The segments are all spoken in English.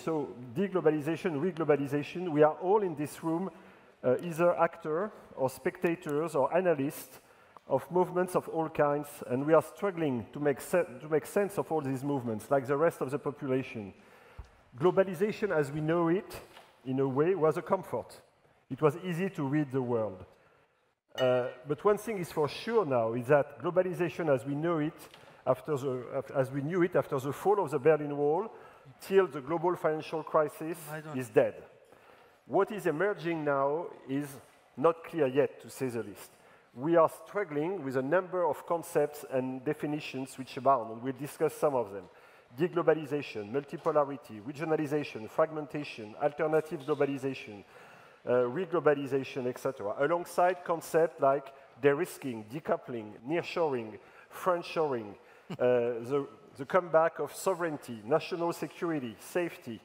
So de-globalization, re-globalization, we are all in this room either actor or spectators or analysts of movements of all kinds, and we are struggling to make sense of all these movements, like the rest of the population. Globalization as we know it, in a way, was a comfort. It was easy to read the world. But one thing is for sure now, is that globalization as we know it, as we knew it after the fall of the Berlin Wall, till the global financial crisis is dead. What is emerging now is not clear yet, to say the least. We are struggling with a number of concepts and definitions which abound, and we'll discuss some of them. De-globalization, multipolarity, regionalization, fragmentation, alternative globalization, re-globalization, etc., alongside concepts like de-risking, decoupling, nearshoring, friendshoring, the comeback of sovereignty, national security, safety.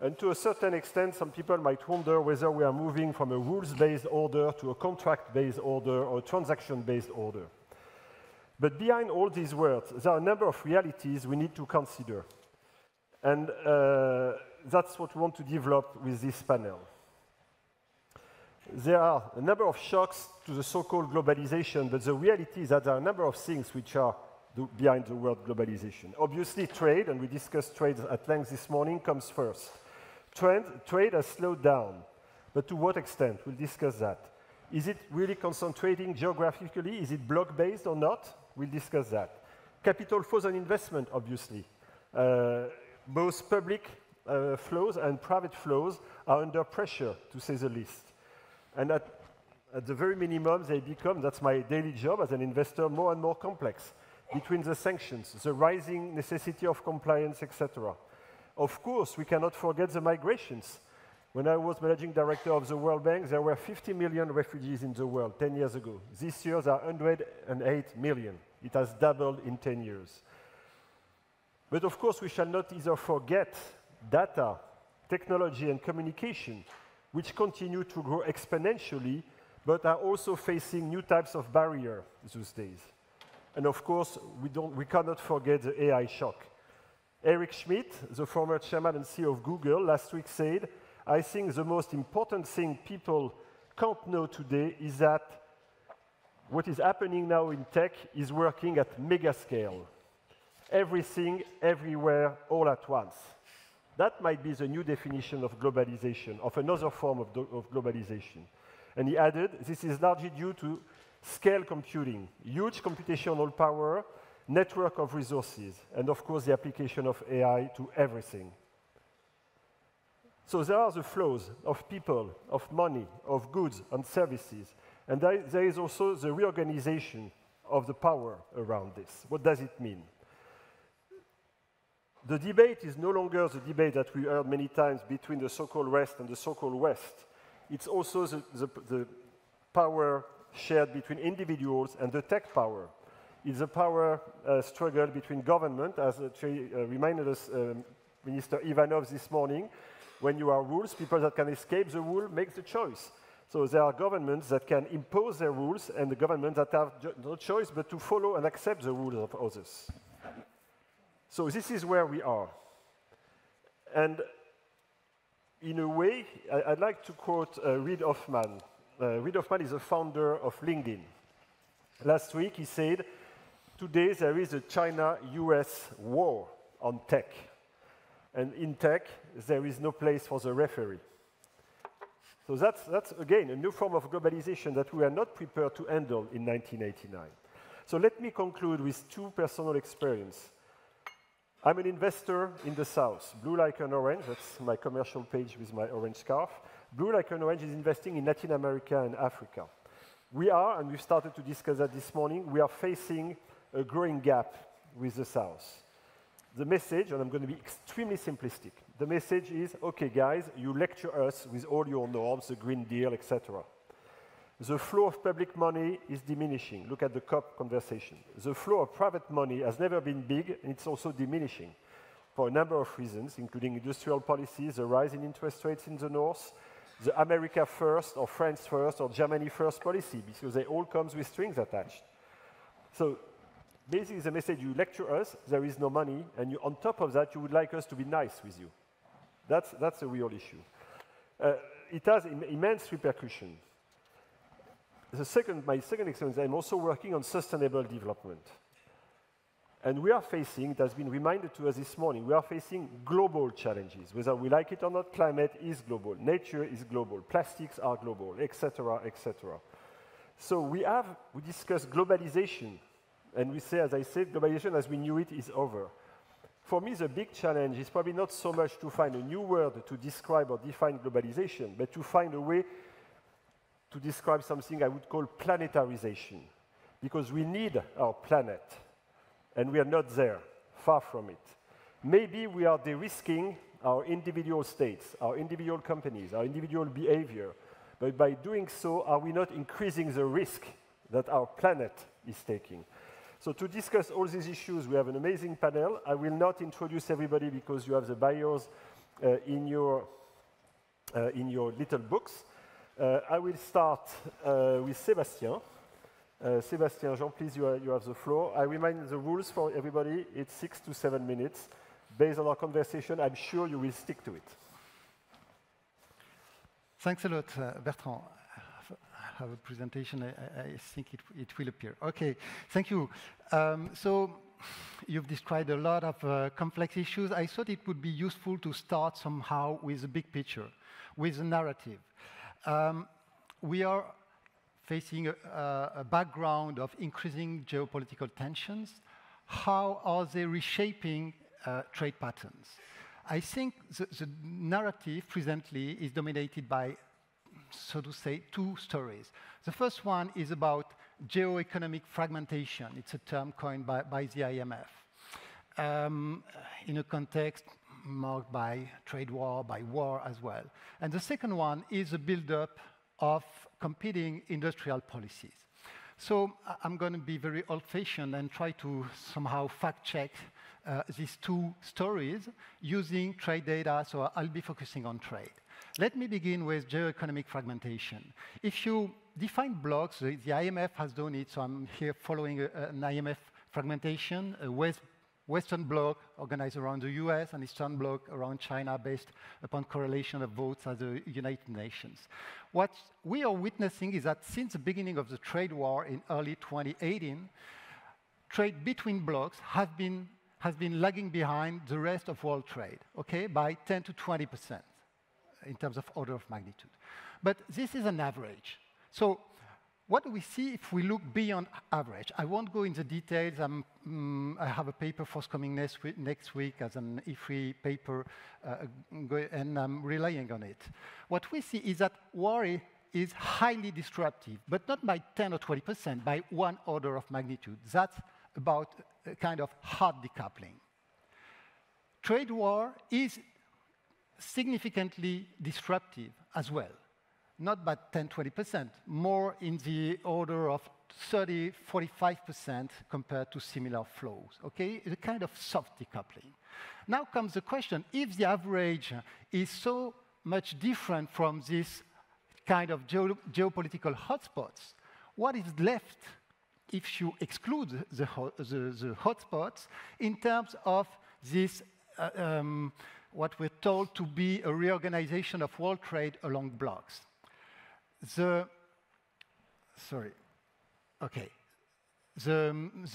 And to a certain extent, some people might wonder whether we are moving from a rules-based order to a contract-based order or a transaction-based order. But behind all these words, there are a number of realities we need to consider. And that's what we want to develop with this panel. There are a number of shocks to the so-called globalization, but the reality is that there are a number of things which are behind the word globalization. Obviously, trade, and we discussed trade at length this morning, comes first. Trade has slowed down, but to what extent? We'll discuss that. Is it really concentrating geographically? Is it block-based or not? We'll discuss that. Capital flows and investment, obviously. Both public flows and private flows are under pressure, to say the least. And at the very minimum, they become, that's my daily job as an investor, more and more complex, between the sanctions, the rising necessity of compliance, etc. Of course, we cannot forget the migrations. When I was managing director of the World Bank, there were 50 million refugees in the world 10 years ago. This year, there are 108 million. It has doubled in 10 years. But of course, we shall not either forget data, technology, and communication, which continue to grow exponentially, but are also facing new types of barriers these days. And of course, we cannot forget the AI shock. Eric Schmidt, the former chairman and CEO of Google, last week said, I think the most important thing people can't know today is that what is happening now in tech is working at mega scale. Everything, everywhere, all at once. That might be the new definition of globalization, of another form of globalization. And he added, this is largely due to scale computing, huge computational power, network of resources, and of course the application of AI to everything. So there are the flows of people, of money, of goods and services, and there is also the reorganization of the power around this. What does it mean? The debate is no longer the debate that we heard many times between the so-called West and the so-called West. It's also the power shared between individuals and the tech power. It's a power struggle between government, as reminded us Minister Ivanov this morning. When you are rules, people that can escape the rule make the choice. So there are governments that can impose their rules and the governments that have no choice but to follow and accept the rules of others. So this is where we are. And in a way, I'd like to quote Reid Hoffman. Reid Hoffman is the founder of LinkedIn. Last week he said, today there is a China-US war on tech. And in tech, there is no place for the referee. So that's again, a new form of globalization that we are not prepared to handle in 1989. So let me conclude with two personal experiences. I'm an investor in the South. Blue Like an Orange, that's my commercial page with my orange scarf. Blue Like an Orange is investing in Latin America and Africa. We are, and we've started to discuss that this morning, we are facing a growing gap with the South. The message, and I'm going to be extremely simplistic, the message is, okay guys, you lecture us with all your norms, the Green Deal, etc. The flow of public money is diminishing. Look at the COP conversation. The flow of private money has never been big, and it's also diminishing for a number of reasons, including industrial policies, the rise in interest rates in the north, the America first, or France first, or Germany first policy, because they all come with strings attached. So basically the message, you lecture us, there is no money, and on top of that, you would like us to be nice with you. That's a real issue. It has immense repercussions. My second experience, I'm also working on sustainable development. And we are facing, it has been reminded to us this morning, we are facing global challenges. Whether we like it or not, climate is global, nature is global, plastics are global, etc., etc. So we discuss globalization, and we say, as I said, globalization as we knew it is over. For me, the big challenge is probably not so much to find a new word to describe or define globalization, but to find a way to describe something I would call planetarization. Because we need our planet, and we are not there, far from it. Maybe we are de-risking our individual states, our individual companies, our individual behavior, but by doing so, are we not increasing the risk that our planet is taking? So to discuss all these issues, we have an amazing panel. I will not introduce everybody because you have the bios in your little books. I will start with Sébastien. Sébastien, Jean, please, you have the floor. I remind the rules for everybody. It's 6 to 7 minutes. Based on our conversation, I'm sure you will stick to it. Thanks a lot, Bertrand. I have a presentation. I think it will appear. OK, thank you. So you've described a lot of complex issues. I thought it would be useful to start somehow with a big picture, with a narrative. We are facing a background of increasing geopolitical tensions. How are they reshaping trade patterns? I think the narrative presently is dominated by, so to say, two stories. The first one is about geoeconomic fragmentation. It's a term coined by the IMF in a context marked by trade war, by war as well. And the second one is a build-up of competing industrial policies. So I'm going to be very old-fashioned and try to somehow fact-check these two stories using trade data, so I'll be focusing on trade. Let me begin with geoeconomic fragmentation. If you define blocks, the IMF has done it, so I'm here following an IMF fragmentation, a Western bloc organized around the US and Eastern bloc around China based upon correlation of votes at the United Nations. What we are witnessing is that since the beginning of the trade war in early 2018, trade between blocs has been lagging behind the rest of world trade, okay, by 10 to 20% in terms of order of magnitude. But this is an average. So what do we see if we look beyond average? I won't go into details. I have a paper forthcoming next week as an Ifri paper, and I'm relying on it. What we see is that war is highly disruptive, but not by 10 or 20%, by one order of magnitude. That's about a kind of hard decoupling. Trade war is significantly disruptive as well. Not by 10, 20%, more in the order of 30, 45% compared to similar flows, okay? It's a kind of soft decoupling. Now comes the question, if the average is so much different from this kind of geopolitical hotspots, what is left if you exclude the hotspots in terms of this, what we're told to be a reorganization of world trade along blocks? The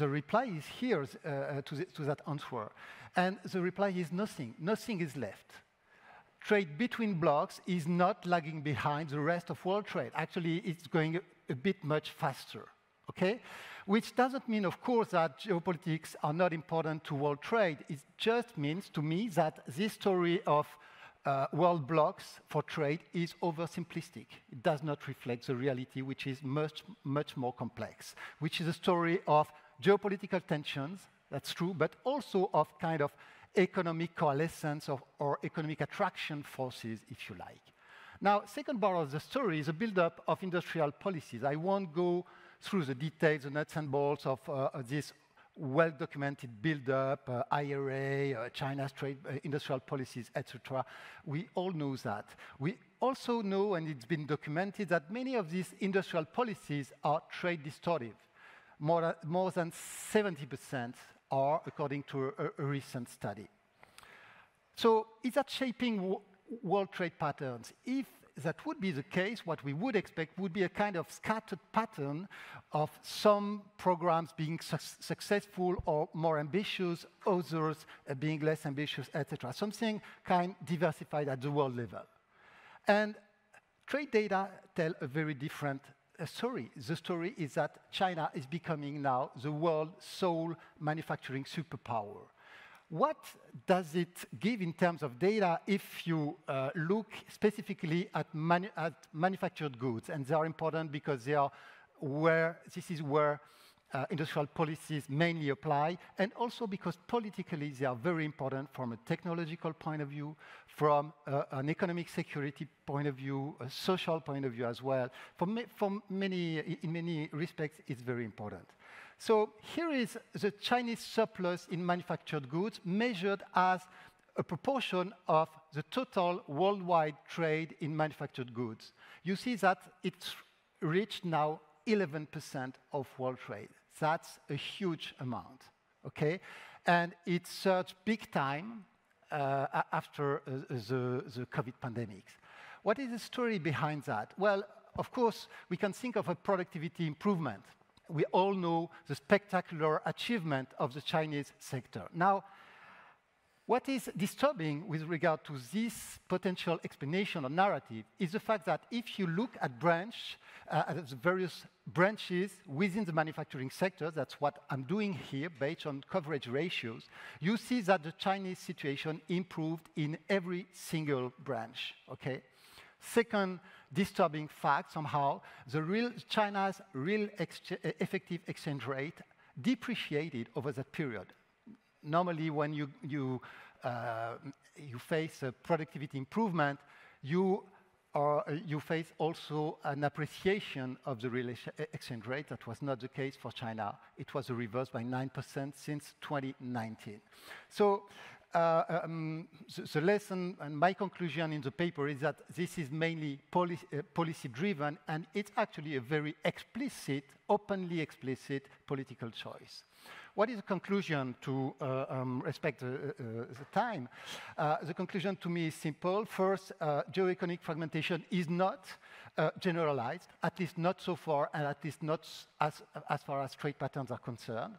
reply is here to that answer. And the reply is nothing. Nothing is left. Trade between blocks is not lagging behind the rest of world trade. Actually, it's going a bit much faster, okay? Which doesn't mean, of course, that geopolitics are not important to world trade. It just means to me that this story of world blocks for trade is oversimplistic. It does not reflect the reality, which is much, much more complex, which is a story of geopolitical tensions, that's true, but also of kind of economic coalescence or economic attraction forces, if you like. Now, second part of the story is a build-up of industrial policies. I won't go through the details, the nuts and bolts of this well-documented build-up, IRA, China's trade, industrial policies, etc. We all know that. We also know, and it's been documented, that many of these industrial policies are trade distortive. More than 70% are, according to a recent study. So is that shaping world trade patterns? If that would be the case, what we would expect would be a kind of scattered pattern of some programs being successful or more ambitious, others being less ambitious, etc. Something kind of diversified at the world level. And trade data tell a very different story. The story is that China is becoming now the world's sole manufacturing superpower. What does it give in terms of data if you look specifically at manufactured goods? And they are important because they are this is where industrial policies mainly apply, and also because politically they are very important from a technological point of view, from an economic security point of view, a social point of view as well. In many respects, it's very important. So here is the Chinese surplus in manufactured goods measured as a proportion of the total worldwide trade in manufactured goods. You see that it's reached now 11% of world trade. That's a huge amount, okay? And it surged big time after the COVID pandemics. What is the story behind that? Well, of course, we can think of a productivity improvement. We all know the spectacular achievement of the Chinese sector. Now, what is disturbing with regard to this potential explanation or narrative is the fact that if you look at the various branches within the manufacturing sector, that's what I'm doing here based on coverage ratios, you see that the Chinese situation improved in every single branch, okay? Second disturbing fact, somehow, China's real effective exchange rate depreciated over that period. Normally, when you face a productivity improvement, you face also an appreciation of the real exchange rate. That was not the case for China. It was a reverse by 9% since 2019. So the lesson and my conclusion in the paper is that this is mainly policy-driven, and it's actually a very explicit, openly explicit political choice. What is the conclusion to respect the time? The conclusion to me is simple. First, geoeconomic fragmentation is not generalized, at least not so far, and at least not as far as trade patterns are concerned.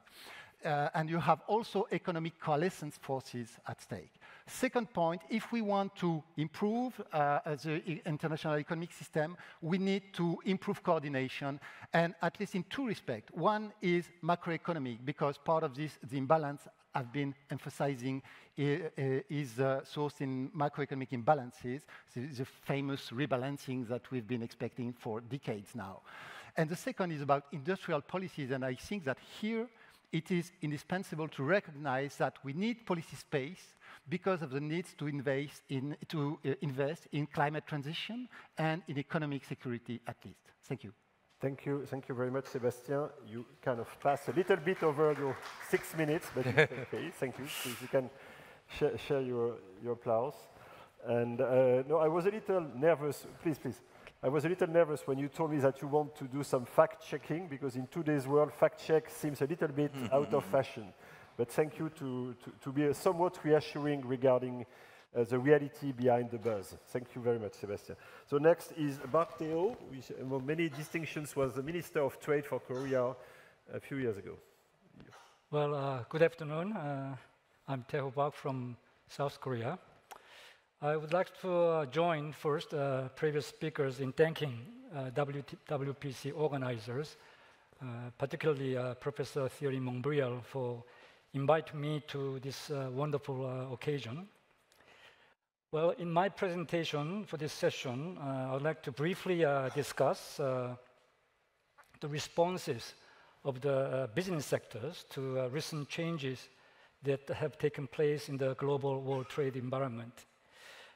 And you have also economic coalescence forces at stake. Second point, if we want to improve the international economic system, we need to improve coordination, and at least in two respects. One is macroeconomic, because part of this, the imbalance I've been emphasizing is sourced in macroeconomic imbalances, the famous rebalancing that we've been expecting for decades now. And the second is about industrial policies, and I think that here it is indispensable to recognize that we need policy space because of the needs to invest in climate transition and in economic security at least. Thank you. Thank you very much, Sébastien. You kind of passed a little bit over your 6 minutes, but it's okay. Thank you. Please, you can share your applause. And no, I was a little nervous. Please. I was a little nervous when you told me that you want to do some fact-checking, because in today's world, fact-check seems a little bit out of fashion. But thank you to be somewhat reassuring regarding the reality behind the buzz. Thank you very much, Sébastien. So next is Tae-ho, which among many distinctions was the Minister of Trade for Korea a few years ago. Well, good afternoon. I'm Tae-ho from South Korea. I would like to join first previous speakers in thanking WPC organizers, particularly Professor Thierry Montbrial, for inviting me to this wonderful occasion. Well, in my presentation for this session, I would like to briefly discuss the responses of the business sectors to recent changes that have taken place in the global world trade environment.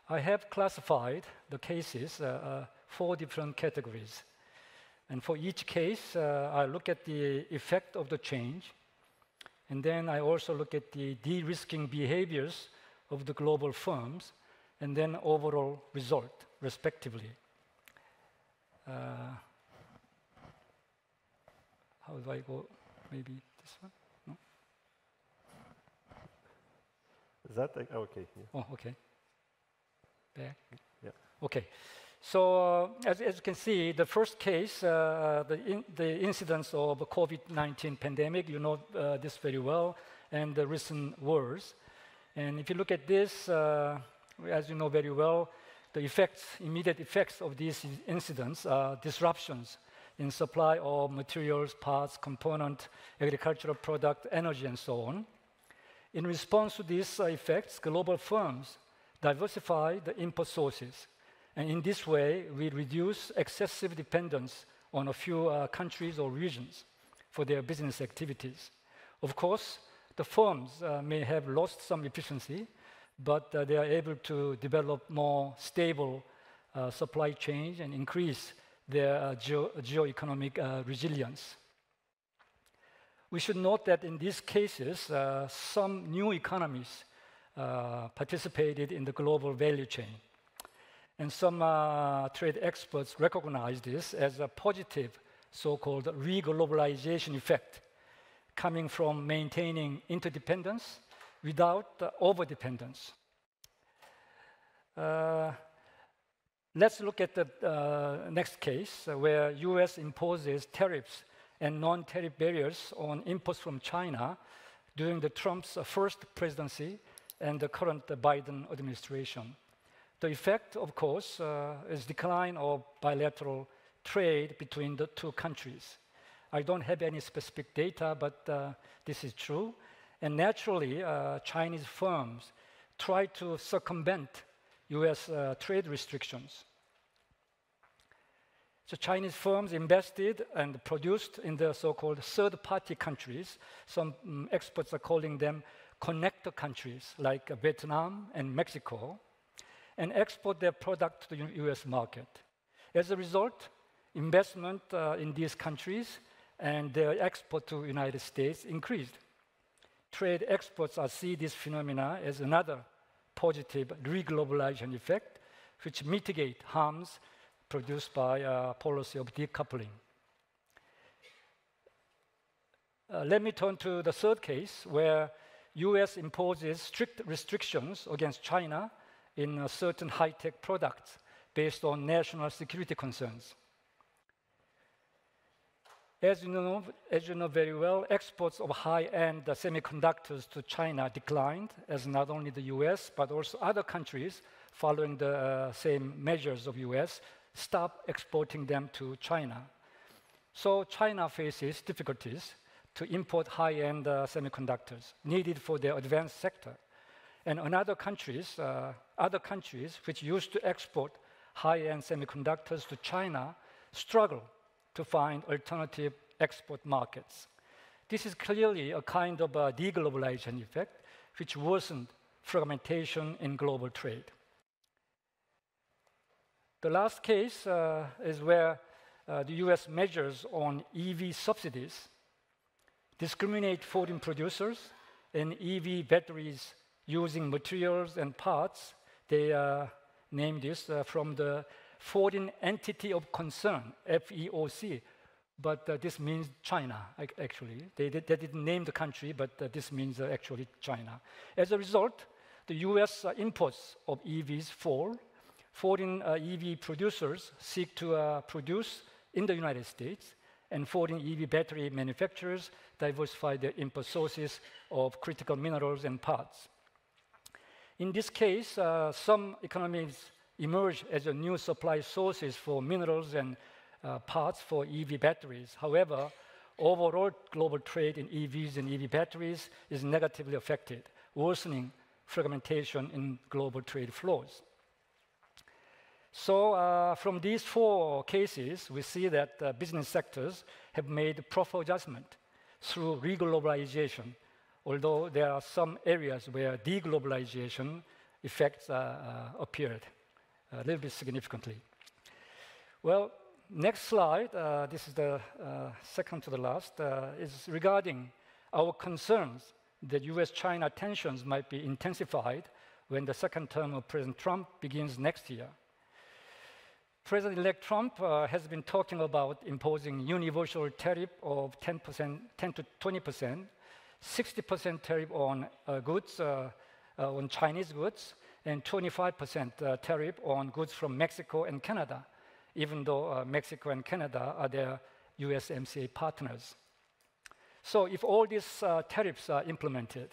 I have classified the cases 4 different categories. And for each case, I look at the effect of the change. And then I also look at the de-risking behaviors of the global firms, and then overall result, respectively. How do I go? Maybe this one? No? that? Okay. Yeah. Oh, okay. Back. Yeah. Okay. So as you can see, the first case, the incidence of the COVID-19 pandemic, you know this very well, and the recent wars. And if you look at this, as you know very well, the effects, immediate effects of these incidents are disruptions in supply of materials, parts, component, agricultural product, energy, and so on. In response to these effects, global firms diversify the input sources. And in this way, we reduce excessive dependence on a few countries or regions for their business activities. Of course, the firms may have lost some efficiency, but they are able to develop more stable supply chains and increase their geoeconomic resilience. We should note that in these cases, some new economies participated in the global value chain. And some trade experts recognize this as a positive so-called re-globalization effect coming from maintaining interdependence without overdependence. Let's look at the next case where US imposes tariffs and non-tariff barriers on imports from China during the Trump's first presidency and the current Biden administration. The effect, of course, is decline of bilateral trade between the two countries. I don't have any specific data, but this is true. And naturally, Chinese firms try to circumvent US trade restrictions. So Chinese firms invested and produced in the so-called third-party countries. Some experts are calling them connector countries, like Vietnam and Mexico, and export their product to the US market. As a result, investment in these countries and their export to the United States increased. Trade experts see this phenomena as another positive re-globalization effect, which mitigate harms produced by policy of decoupling. Let me turn to the third case, where US imposes strict restrictions against China in certain high-tech products based on national security concerns. As you know very well, exports of high-end semiconductors to China declined, as not only the US, but also other countries following the same measures of US stopped exporting them to China. So China faces difficulties to import high-end semiconductors needed for their advanced sector. And other countries which used to export high-end semiconductors to China struggle to find alternative export markets. This is clearly a kind of a de-globalization effect, which worsened fragmentation in global trade. The last case is where the US measures on EV subsidies discriminate foreign producers in EV batteries using materials and parts. They name this from the Foreign Entity of Concern, FEOC, but this means China, actually. They didn't name the country, but this means actually China. As a result, the US imports of EVs fall. Foreign EV producers seek to produce in the United States, and foreign EV battery manufacturers diversify their import sources of critical minerals and parts. In this case, some economies emerge as a new supply sources for minerals and parts for EV batteries. However, overall global trade in EVs and EV batteries is negatively affected, worsening fragmentation in global trade flows. So from these four cases, we see that business sectors have made proper adjustment through re-globalization, although there are some areas where de-globalization effects appeared a little bit significantly. Well, next slide, this is the second to the last, is regarding our concerns that US-China tensions might be intensified when the second term of President Trump begins next year. President-elect Trump has been talking about imposing universal tariff of 10 to 20%, 60% tariff on goods on Chinese goods and 25% tariff on goods from Mexico and Canada, even though Mexico and Canada are their USMCA partners. So if all these tariffs are implemented,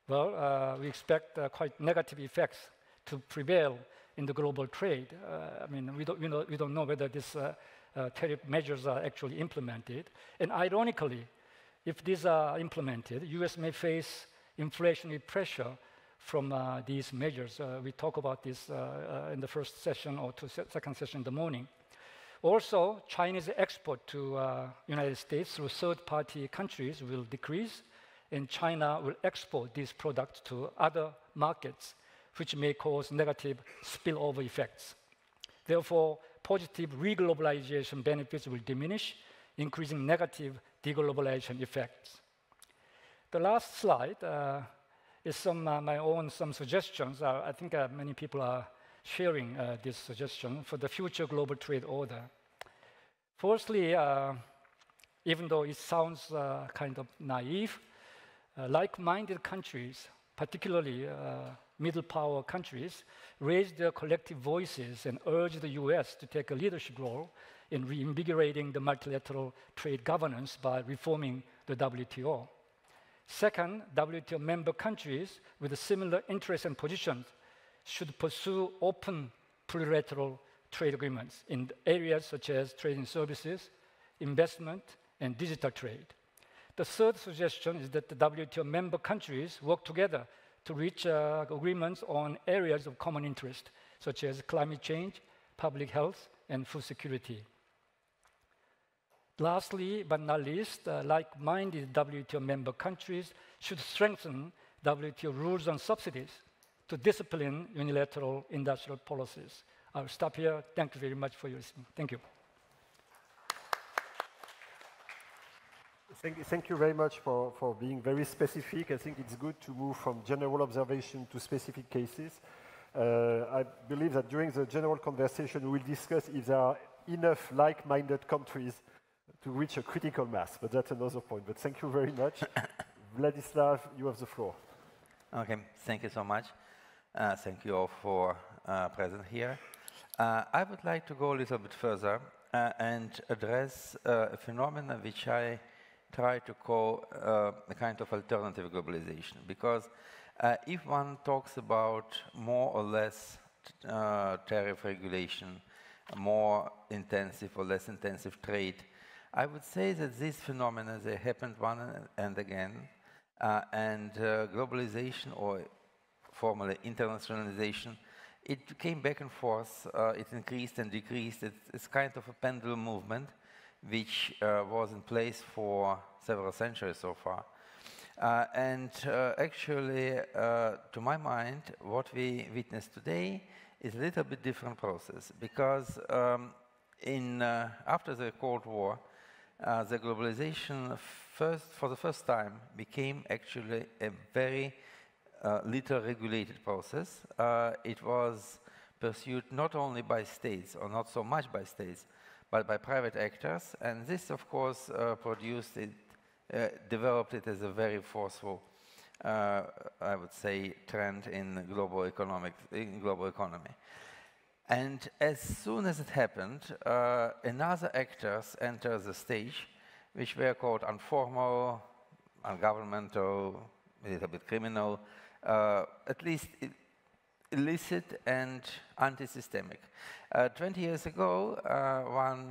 well, we expect quite negative effects to prevail in the global trade. I mean, we don't know whether these tariff measures are actually implemented. And ironically, if these are implemented, US may face inflationary pressure from these measures. We talk about this in the first session or second session in the morning. Also, Chinese export to United States through third-party countries will decrease, and China will export these products to other markets, which may cause negative spillover effects. Therefore, positive re-globalization benefits will diminish, increasing negative de-globalization effects. The last slide is some suggestions. I think many people are sharing this suggestion for the future global trade order. Firstly, even though it sounds kind of naive, like-minded countries, particularly middle power countries, raised their collective voices and urged the US to take a leadership role in reinvigorating the multilateral trade governance by reforming the WTO. Second, WTO member countries with similar interests and positions should pursue open plurilateral trade agreements in areas such as trade in services, investment, and digital trade. The third suggestion is that the WTO member countries work together to reach agreements on areas of common interest, such as climate change, public health, and food security. Lastly, but not least, like-minded WTO member countries should strengthen WTO rules on subsidies to discipline unilateral industrial policies. I'll stop here. Thank you very much for your listening. Thank you. Thank you very much for being very specific. I think it's good to move from general observation to specific cases. I believe that during the general conversation, we will discuss if there are enough like-minded countries to reach a critical mass, but that's another point. But thank you very much. Vladislav, you have the floor. Okay, thank you so much. Thank you all for present here. I would like to go a little bit further and address a phenomenon which I try to call a kind of alternative globalization, because if one talks about more or less tariff regulation, more intensive or less intensive trade, I would say that these phenomena, they happened one and again, and globalization, or formerly internationalization, it came back and forth, it increased and decreased. It's kind of a pendulum movement which was in place for several centuries so far. Actually, to my mind, what we witness today is a little bit different process, because after the Cold War, the globalization for the first time became actually a very little regulated process. It was pursued not only by states, or not so much by states, but by private actors, and this, of course, developed it as a very forceful, I would say, trend in global economy. And as soon as it happened, another actors entered the stage, which were called informal, ungovernmental, a little bit criminal, at least illicit and anti-systemic. 20 years ago, one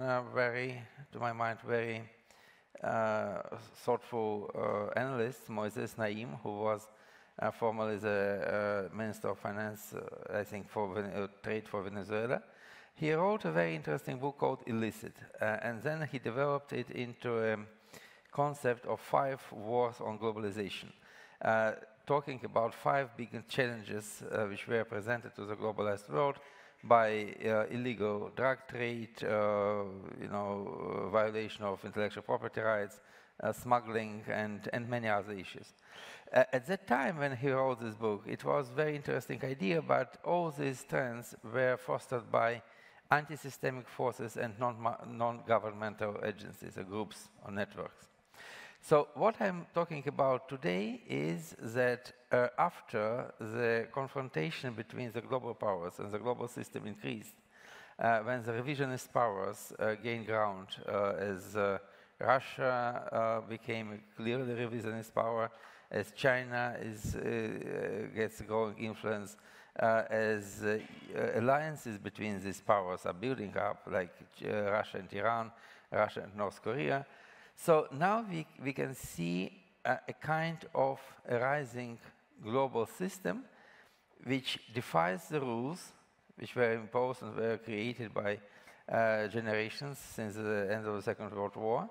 to my mind, very thoughtful analyst, Moises Naim, who was formerly the Minister of Finance, I think, for trade for Venezuela, he wrote a very interesting book called Illicit, and then he developed it into a concept of 5 wars on globalization, talking about 5 big challenges which were presented to the globalized world by illegal drug trade, violation of intellectual property rights, smuggling, and many other issues. At that time, when he wrote this book, it was a very interesting idea, but all these trends were fostered by anti-systemic forces and non-governmental agencies, or groups, or networks. So what I'm talking about today is that after the confrontation between the global powers and the global system increased, when the revisionist powers gained ground, as Russia became clearly revisionist power, as China gets growing influence, as alliances between these powers are building up, like Russia and Iran, Russia and North Korea. So now we can see a kind of a rising global system which defies the rules which were imposed and were created by generations since the end of the Second World War.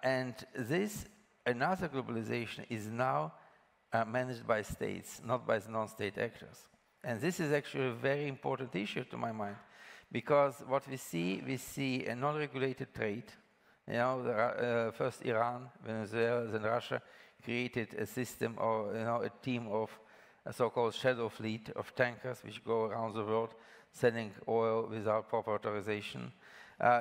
And this, another globalization, is now managed by states, not by non-state actors. And this is actually a very important issue to my mind, because what we see a non-regulated trade. You know, first Iran, Venezuela, then Russia created a system, or a team of a so-called shadow fleet of tankers which go around the world selling oil without proper authorization.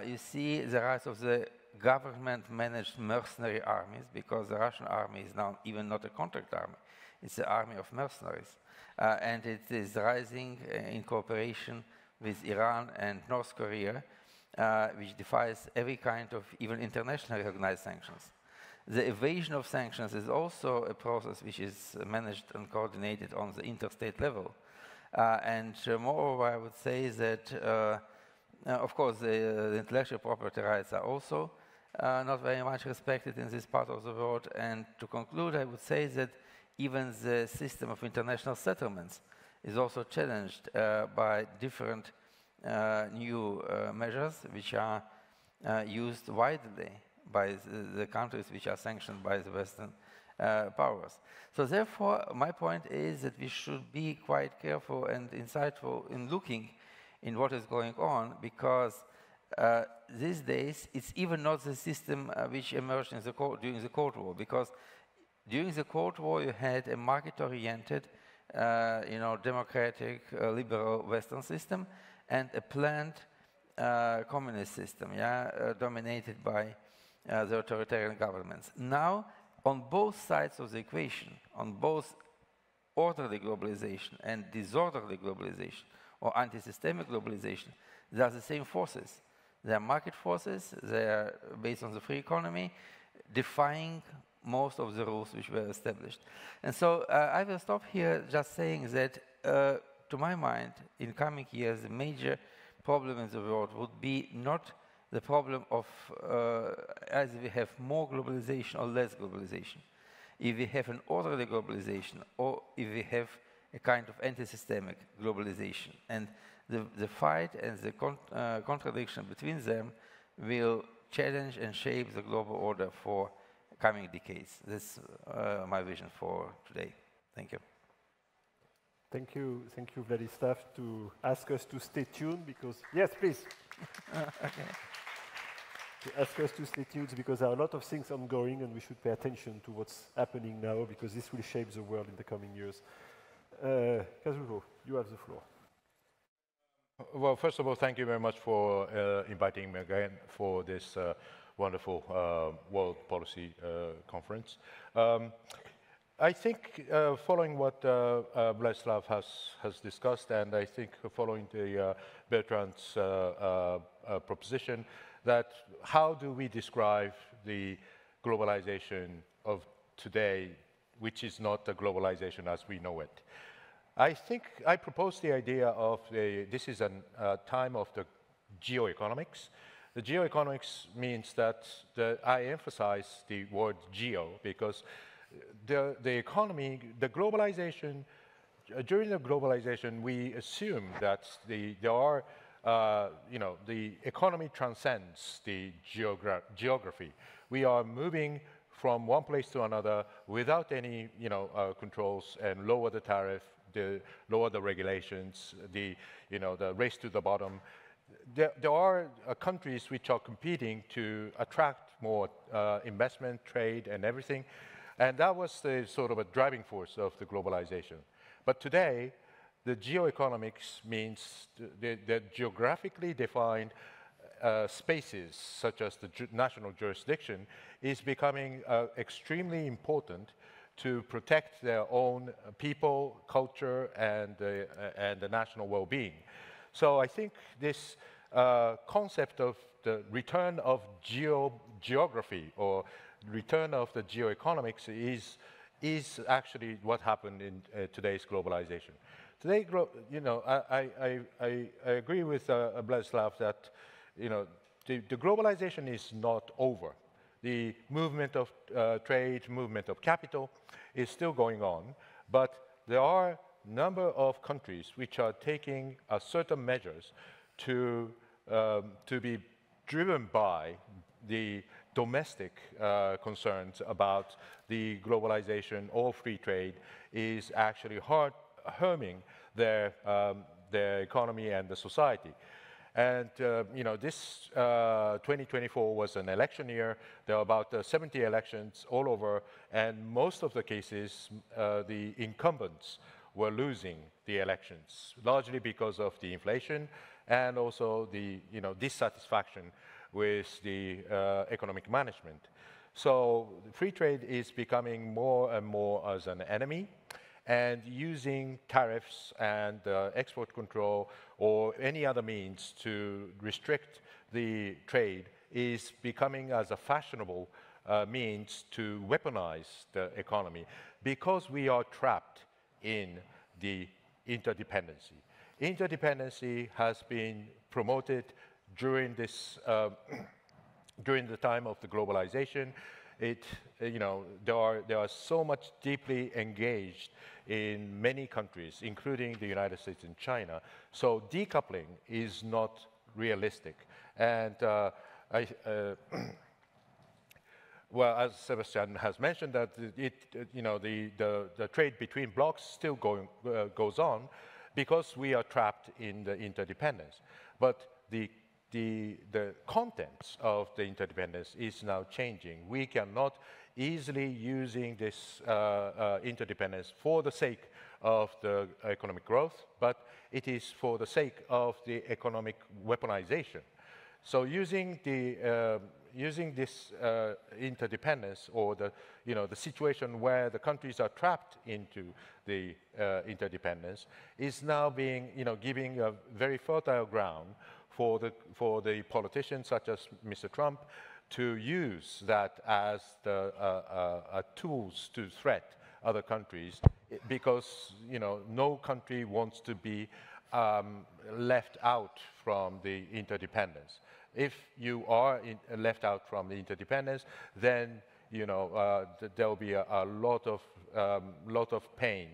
You see the rise of the government-managed mercenary armies, because the Russian army is now even not a contract army. It's the army of mercenaries. And it is rising in cooperation with Iran and North Korea, which defies every kind of even internationally recognized sanctions. The evasion of sanctions is also a process which is managed and coordinated on the interstate level. And moreover, I would say that, of course, the intellectual property rights are also not very much respected in this part of the world. And to conclude, I would say that even the system of international settlements is also challenged by different new measures which are used widely by the countries which are sanctioned by the Western powers. So therefore, my point is that we should be quite careful and insightful in looking in what is going on, because these days it's even not the system which emerged in during the Cold War, because during the Cold War you had a market-oriented, democratic, liberal Western system, and a planned communist system, dominated by the authoritarian governments. Now, on both sides of the equation, on both orderly globalization and disorderly globalization, or anti-systemic globalization, they are the same forces. They are market forces, they are based on the free economy, defying most of the rules which were established. And so I will stop here just saying that, to my mind, in coming years, the major problem in the world would be not the problem of either we have more globalization or less globalization. If we have an orderly globalization, or if we have a kind of anti-systemic globalization. And the fight and the contradiction between them will challenge and shape the global order for coming decades. That's my vision for today. Thank you. Thank you, Vladislav, to ask us to stay tuned, because, yes, please. Okay. To ask us to stay tuned, because there are a lot of things ongoing and we should pay attention to what's happening now, because this will shape the world in the coming years. Kazuo, you have the floor. Well, first of all, thank you very much for inviting me again for this wonderful World Policy Conference. I think following what Vladislav has discussed, and I think following the Bertrand's proposition, that how do we describe the globalization of today, which is not the globalization as we know it? I think I propose the idea of this is a time of the geoeconomics. The geoeconomics means that I emphasize the word geo, because the economy, the globalization, during the globalization, we assume that the economy transcends the geography. We are moving from one place to another without any, controls, and lower the tariff, lower the regulations, the race to the bottom. There are countries which are competing to attract more investment, trade, and everything. And that was the sort of a driving force of the globalization. But today, the geoeconomics means the geographically defined spaces, such as the national jurisdiction, is becoming extremely important to protect their own people, culture, and the national well-being. So I think this concept of the return of geography or return of the geoeconomics is actually what happened in today's globalization. Today, you know, I agree with Vladislav that, you know, the globalization is not over. The movement of trade, movement of capital is still going on, but there are a number of countries which are taking certain measures to be driven by the domestic concerns about the globalization or free trade is actually harming their economy and the society. And, you know, this 2024 was an election year. There are about 70 elections all over, and most of the cases, the incumbents were losing the elections, largely because of the inflation and also the, you know, dissatisfaction with the economic management. So free trade is becoming more and more as an enemy, and using tariffs and export control or any other means to restrict the trade is becoming as a fashionable means to weaponize the economy, because we are trapped in the interdependency. Interdependency has been promoted during this during the time of the globalization. It, you know, there are so much deeply engaged in many countries, including the United States and China. So decoupling is not realistic. And well, as Sébastien has mentioned, that you know, the trade between blocs still goes on because we are trapped in the interdependence. But the contents of the interdependence is now changing. We cannot easily using this interdependence for the sake of the economic growth, but it is for the sake of the economic weaponization. So using this interdependence, or the, you know, the situation where the countries are trapped into the interdependence, is now being, you know, giving a very fertile ground for the politicians such as Mr. Trump to use that as the tools to threat other countries, because, you know, no country wants to be left out from the interdependence. If you are left out from the interdependence, then, you know, there will be a lot of pain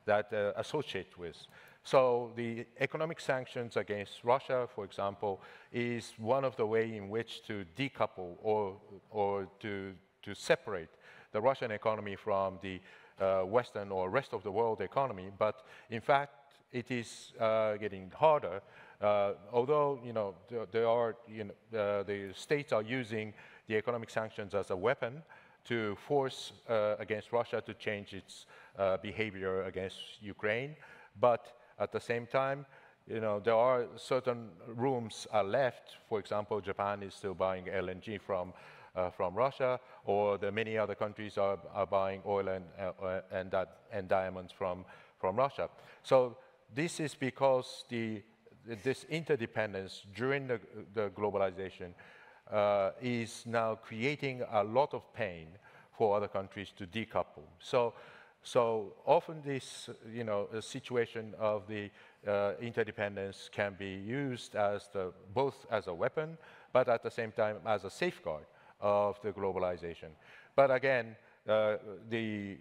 that associates with. So the economic sanctions against Russia, for example, is one of the ways in which to decouple or to separate the Russian economy from the Western or rest of the world economy. But in fact, it is getting harder. Although, you know, there are, you know, the states are using the economic sanctions as a weapon to force against Russia to change its behavior against Ukraine. But at the same time, you know, there are certain rooms are left. For example, Japan is still buying LNG from Russia, or the many other countries are buying oil and diamonds from Russia. So this is because this interdependence during the globalization is now creating a lot of pain for other countries to decouple. So often this, you know, a situation of the interdependence can be used as both as a weapon, but at the same time as a safeguard of the globalization. But again, the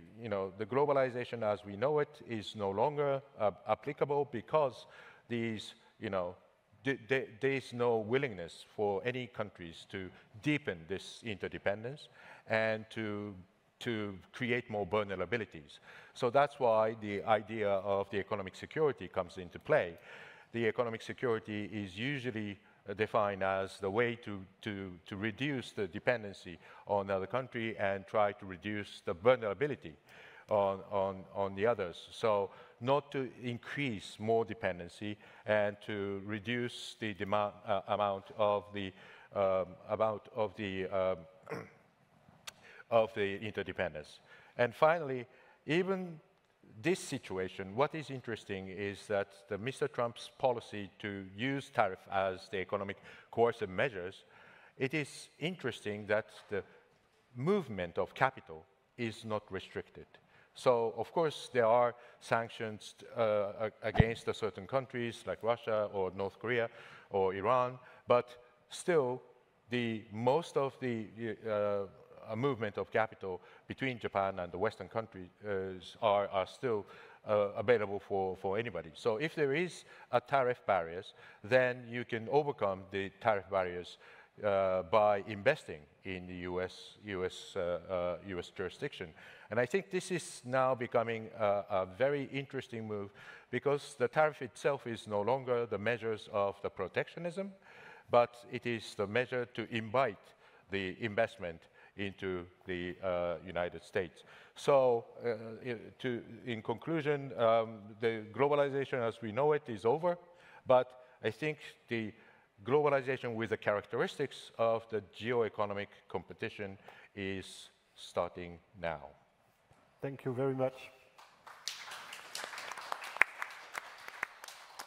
globalization as we know it is no longer applicable, because these, you know, there is no willingness for any countries to deepen this interdependence and to create more vulnerabilities. So that's why the idea of the economic security comes into play. The economic security is usually defined as the way to reduce the dependency on another country and try to reduce the vulnerability on the others. So not to increase more dependency and to reduce the amount of the interdependence. And finally, even this situation, what is interesting is that Mr. Trump's policy to use tariff as the economic coercive measures, it is interesting that the movement of capital is not restricted. So, of course, there are sanctions against certain countries like Russia or North Korea or Iran, but still, most of the movement of capital between Japan and the Western countries are still available for anybody. So if there is a tariff barriers, then you can overcome the tariff barriers by investing in the US jurisdiction. And I think this is now becoming a very interesting move because the tariff itself is no longer the measures of the protectionism, but it is the measure to invite the investment into the United States. So in conclusion, the globalization as we know it is over, but I think the globalization with the characteristics of the geoeconomic competition is starting now. Thank you very much.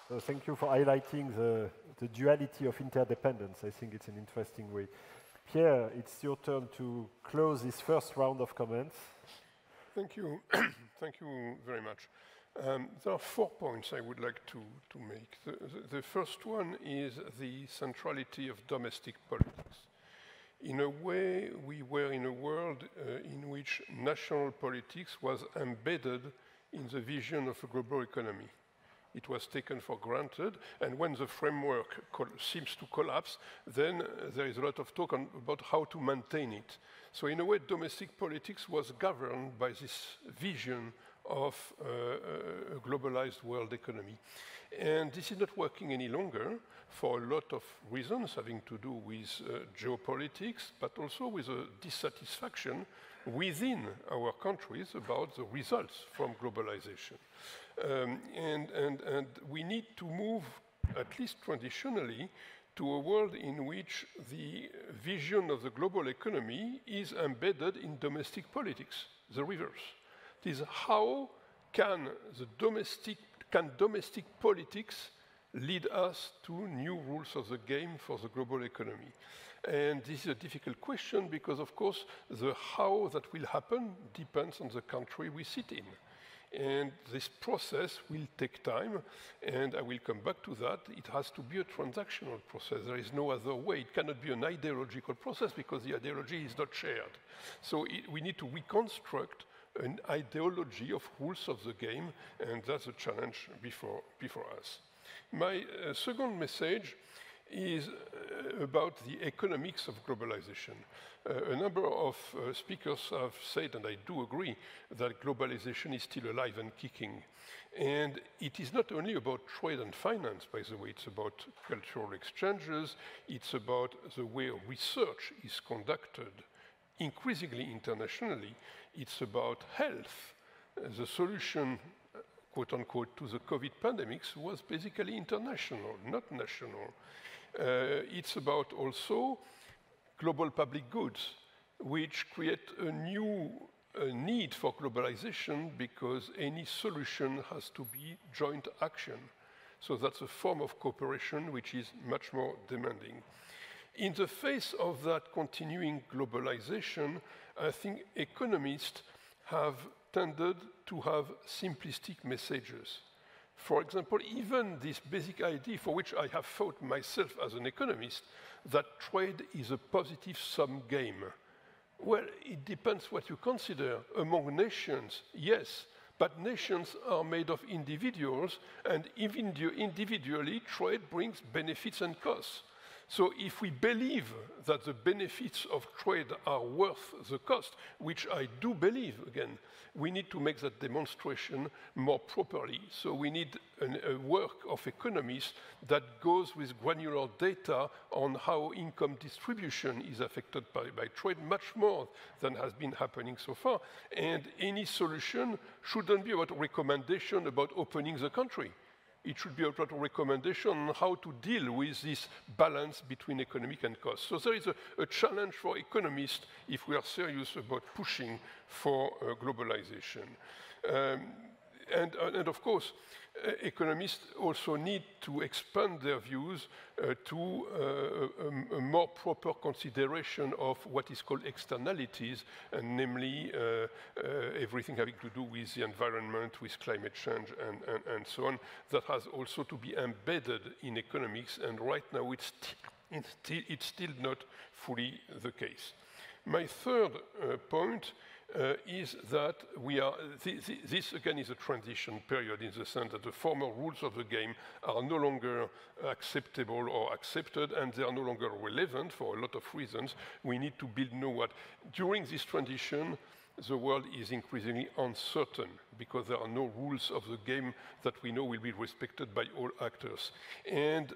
So thank you for highlighting the duality of interdependence. I think it's an interesting way. Pierre, it's your turn to close this first round of comments. Thank you. Thank you very much. There are 4 points I would like to make. The first one is the centrality of domestic politics. In a way, we were in a world in which national politics was embedded in the vision of a global economy. It was taken for granted, and when the framework seems to collapse, then there is a lot of talk about how to maintain it. So in a way, domestic politics was governed by this vision of a globalized world economy. And this is not working any longer for a lot of reasons having to do with geopolitics, but also with a dissatisfaction within our countries about the results from globalization. And we need to move, at least traditionally, to a world in which the vision of the global economy is embedded in domestic politics, the reverse. It is how can domestic politics lead us to new rules of the game for the global economy? And this is a difficult question because, of course, the how that will happen depends on the country we sit in. And this process will take time, and I will come back to that. It has to be a transactional process. There is no other way. It cannot be an ideological process because the ideology is not shared. So we need to reconstruct an ideology of rules of the game, and that's a challenge before us. My second message is about the economics of globalization. A number of speakers have said, and I do agree, that globalization is still alive and kicking. And it is not only about trade and finance, by the way, it's about cultural exchanges, it's about the way research is conducted, increasingly internationally, it's about health. The solution, quote unquote, to the COVID pandemics was basically international, not national. It's about also global public goods, which create a new need for globalization because any solution has to be joint action. So that's a form of cooperation which is much more demanding. In the face of that continuing globalization, I think economists have tended to have simplistic messages. For example, even this basic idea for which I have fought myself as an economist, that trade is a positive sum game. Well, it depends what you consider. Among nations, yes, but nations are made of individuals, and even individually, trade brings benefits and costs. So if we believe that the benefits of trade are worth the cost, which I do believe, again, we need to make that demonstration more properly. So we need a work of economists that goes with granular data on how income distribution is affected by trade, much more than has been happening so far. And any solution shouldn't be about recommendation about opening the country. it should be a sort of recommendation on how to deal with this balance between economic and cost. So there is a challenge for economists if we are serious about pushing for globalization. And of course, economists also need to expand their views to a more proper consideration of what is called externalities, and namely everything having to do with the environment, with climate change, and so on. That has also to be embedded in economics, and right now it's still not fully the case. My third point is that we are, this again is a transition period in the sense that the former rules of the game are no longer acceptable or accepted, and they are no longer relevant for a lot of reasons. We need to build new what. During this transition, the world is increasingly uncertain because there are no rules of the game that we know will be respected by all actors. And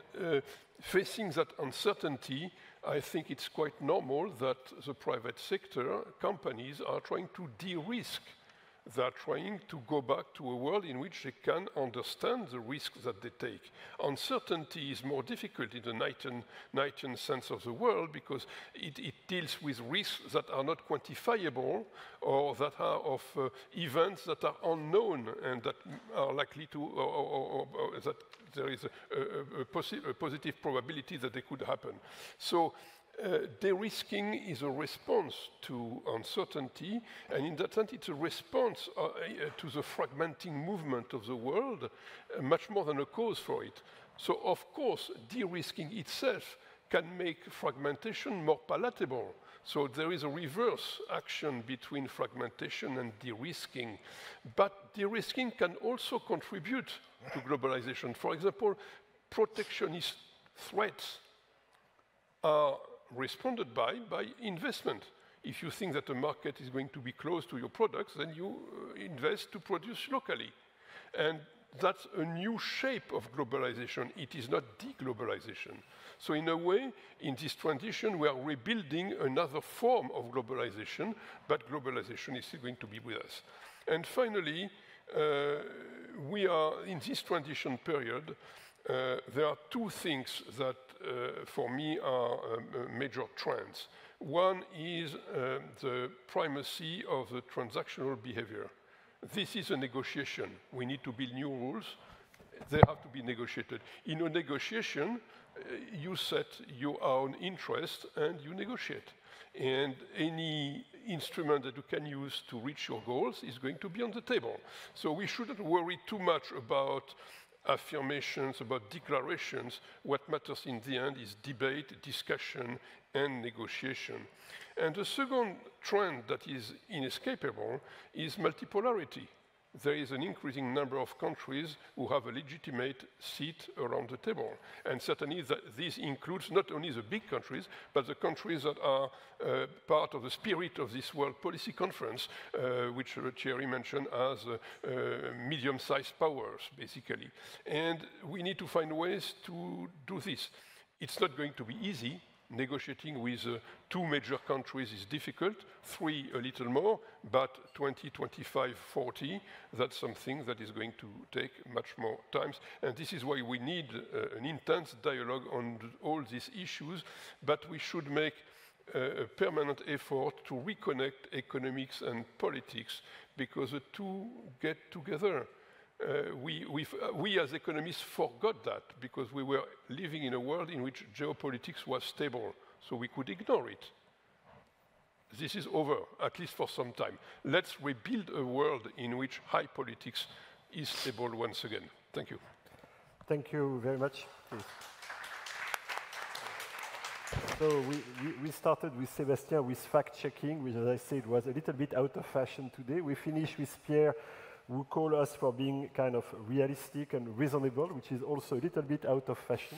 facing that uncertainty, I think it's quite normal that the private sector, companies, are trying to de-risk. They're trying to go back to a world in which they can understand the risks that they take. Uncertainty is more difficult in the Knightian sense of the world because it deals with risks that are not quantifiable or that are of events that are unknown and that are likely to, or that there is a positive probability that they could happen. So de-risking is a response to uncertainty, and in that sense it's a response to the fragmenting movement of the world, much more than a cause for it. So of course de-risking itself can make fragmentation more palatable. So there is a reverse action between fragmentation and de-risking. But de-risking can also contribute to globalization. For example, protectionist threats are responded by investment. If you think that the market is going to be closed to your products, then you invest to produce locally. And that's a new shape of globalization. It is not de-globalization. So in a way, in this transition, we are rebuilding another form of globalization, but globalization is still going to be with us. And finally, we are in this transition period. There are two things that, for me, are major trends. One is the primacy of the transactional behavior. This is a negotiation. We need to build new rules. They have to be negotiated. In a negotiation, you set your own interest and you negotiate. And any instrument that you can use to reach your goals is going to be on the table. So we shouldn't worry too much about affirmations, about declarations. What matters in the end is debate, discussion, and negotiation. And the second trend that is inescapable is multipolarity. There is an increasing number of countries who have a legitimate seat around the table. And certainly this includes not only the big countries, but the countries that are part of the spirit of this World Policy Conference, which Thierry mentioned as medium-sized powers, basically. And we need to find ways to do this. It's not going to be easy. Negotiating with two major countries is difficult, three a little more, but 20, 25, 40, that's something that is going to take much more time. And this is why we need an intense dialogue on all these issues, but we should make a permanent effort to reconnect economics and politics because the two get together. We as economists forgot that because we were living in a world in which geopolitics was stable, so we could ignore it. This is over, at least for some time. Let's rebuild a world in which high politics is stable once again. Thank you. Thank you very much. Please. So we started with Sébastien with fact-checking, which, as I said, was a little bit out of fashion today. We finished with Pierre, who call us for being kind of realistic and reasonable, which is also a little bit out of fashion.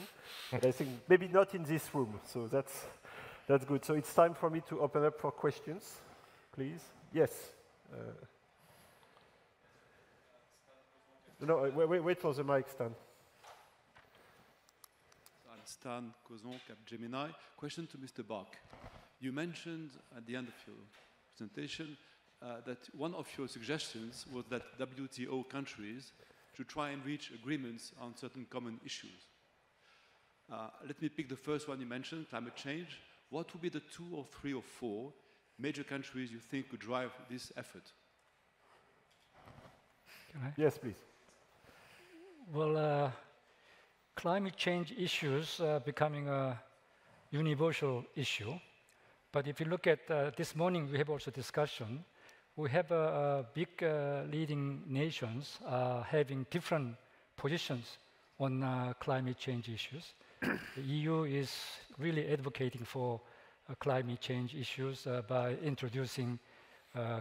But I think maybe not in this room, so that's good. So it's time for me to open up for questions, please. Yes. No, wait for the mic, Stan. Stan Cozon, Capgemini. Question to Mr. Bach. You mentioned at the end of your presentation that one of your suggestions was that WTO countries to try and reach agreements on certain common issues. Let me pick the first one you mentioned, climate change. What would be the 2 or 3 or 4 major countries you think could drive this effort? Can I? Yes, please. Well, climate change issues are becoming a universal issue. But if you look at this morning, we have also discussion. We have big leading nations having different positions on climate change issues. The EU is really advocating for climate change issues by introducing